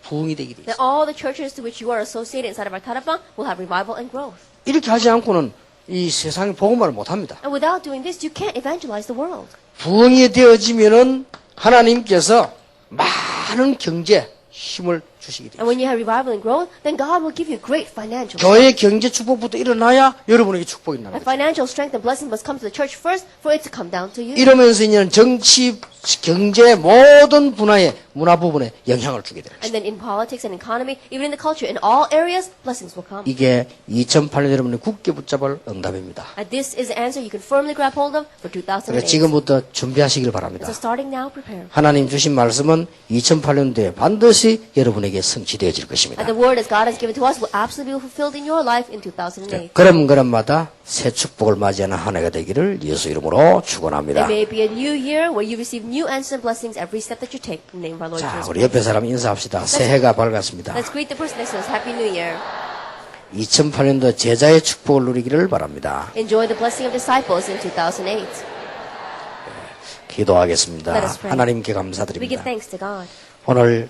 부흥이 되게 돼 있어요. That all the churches to which you are associated inside of our Tarapang will have revival and growth. 이렇게 하지 않고는 이 세상에 복음말을 못 합니다. And without doing this, you can't evangelize the world. 부흥이 되어지면은 하나님께서 많은 경제 힘을 주시게 돼요. And when you have revival and growth, then God will give you great financial 교회의 경제 축복부터 일어나야 여러분에게 축복이 나는 And 거죠. financial strength and blessing must come to the church first for it to come down to you. 이러면서 이제는 정치, 경제 모든 분야에 문화 부분에 영향을 주게 되는 And 것이죠. then in politics and economy, even in the culture, in all areas, blessings will come. 이게 2008년 여러분이 굳게 붙잡을 응답입니다. And this is the answer you can firmly grab hold of for 그래서 2008. 지금부터 준비하시길 바랍니다. So starting now, prepare. 하나님 주신 말씀은 2008년도에 반드시 여러분에게 성취되어질 것입니다. And the word as God has given to us will absolutely be fulfilled in your life in 2008. 그럼마다 새 축복을 맞이하는 한 해가 되기를 예수 이름으로 축원합니다. It may be a new year where you receive new answers and blessings every step that you take in the name of our Lord 자, Jesus 우리 Christ. 옆에 사람 인사합시다. 새해가 밝았습니다. Let's greet the person next to us. Happy New Year. 2008년도 제자의 축복을 누리기를 바랍니다. Enjoy the blessing of disciples in 2008. 기도하겠습니다. Let us pray. 하나님께 We give 감사드립니다. thanks to God. 오늘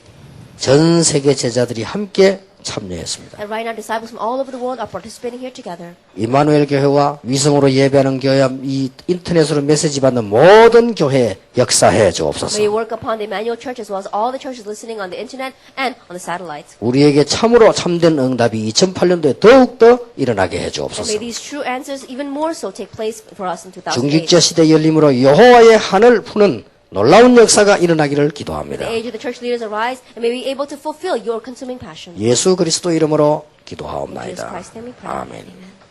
전 세계 제자들이 함께 참여했습니다. And right now, disciples from all over the world are participating here together. 이마누엘 교회와 위성으로 예배하는 교회, 이 인터넷으로 메시지 받는 모든 교회에 역사해 주옵소서. May you work upon the Emmanuel Church as well as all the churches listening on the internet and on the satellites. 우리에게 참으로 참된 응답이 2008년도에 더욱더 일어나게 해 And 주옵소서. may these true answers even more so take place for us in 2008. 중직자 시대 열림으로 여호와의 한을 푸는 놀라운 역사가 일어나기를 기도합니다. The age of the church leaders arise and may be able to fulfill your consuming passion. 예수 그리스도 이름으로 기도하옵나이다. Jesus Christ, name we pray. 아멘. Amen.